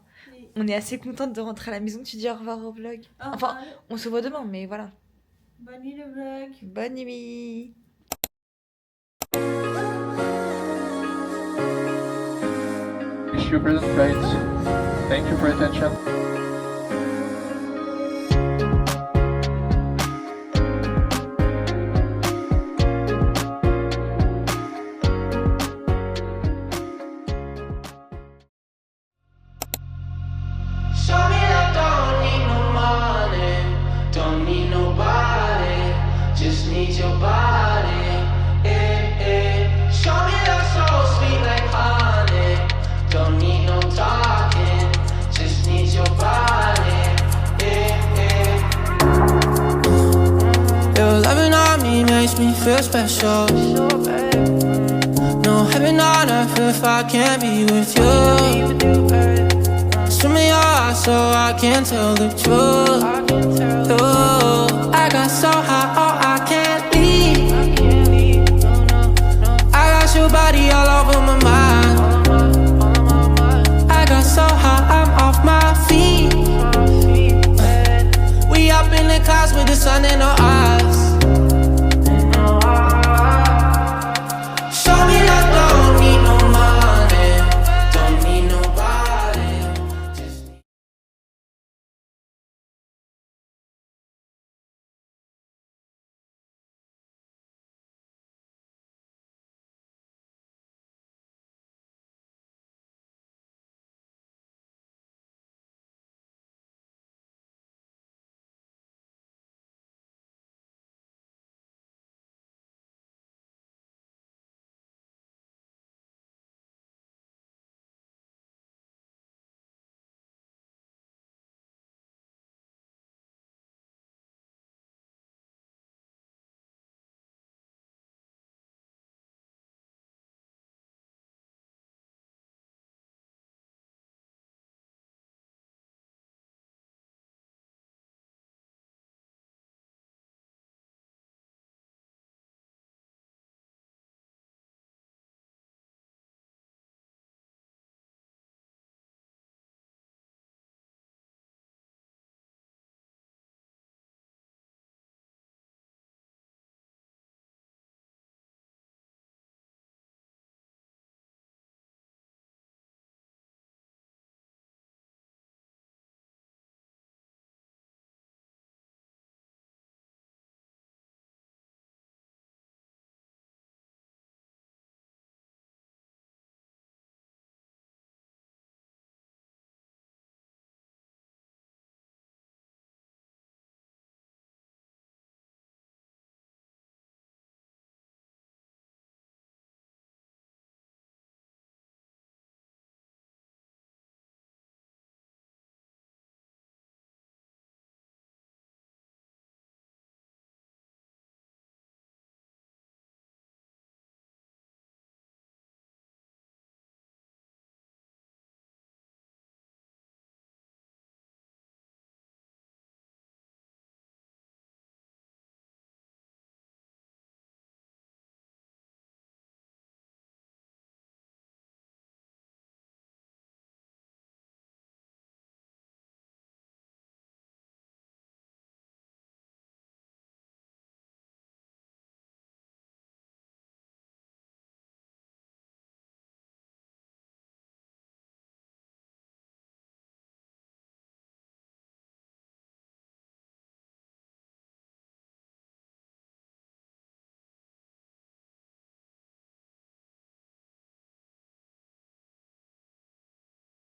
On est assez contente de rentrer à la maison. Tu dis au revoir au vlog. Enfin, on se voit demain, mais voilà.
Bonne nuit le vlog.
Bonne nuit.
Wish you a pleasant flight. Thank you for your attention.
Show me I don't need no money, don't need nobody, just need your body. Show me that so sweet like honey, don't need no talking, just need your body. Your loving on me makes me feel special. No heaven on earth if I can't be with you. Swim in your eyes so I can tell the truth. I got so high, oh I can't leave. I got your body all over my mind. I got so high, I'm off my feet. We up in the clouds with the sun in our eyes.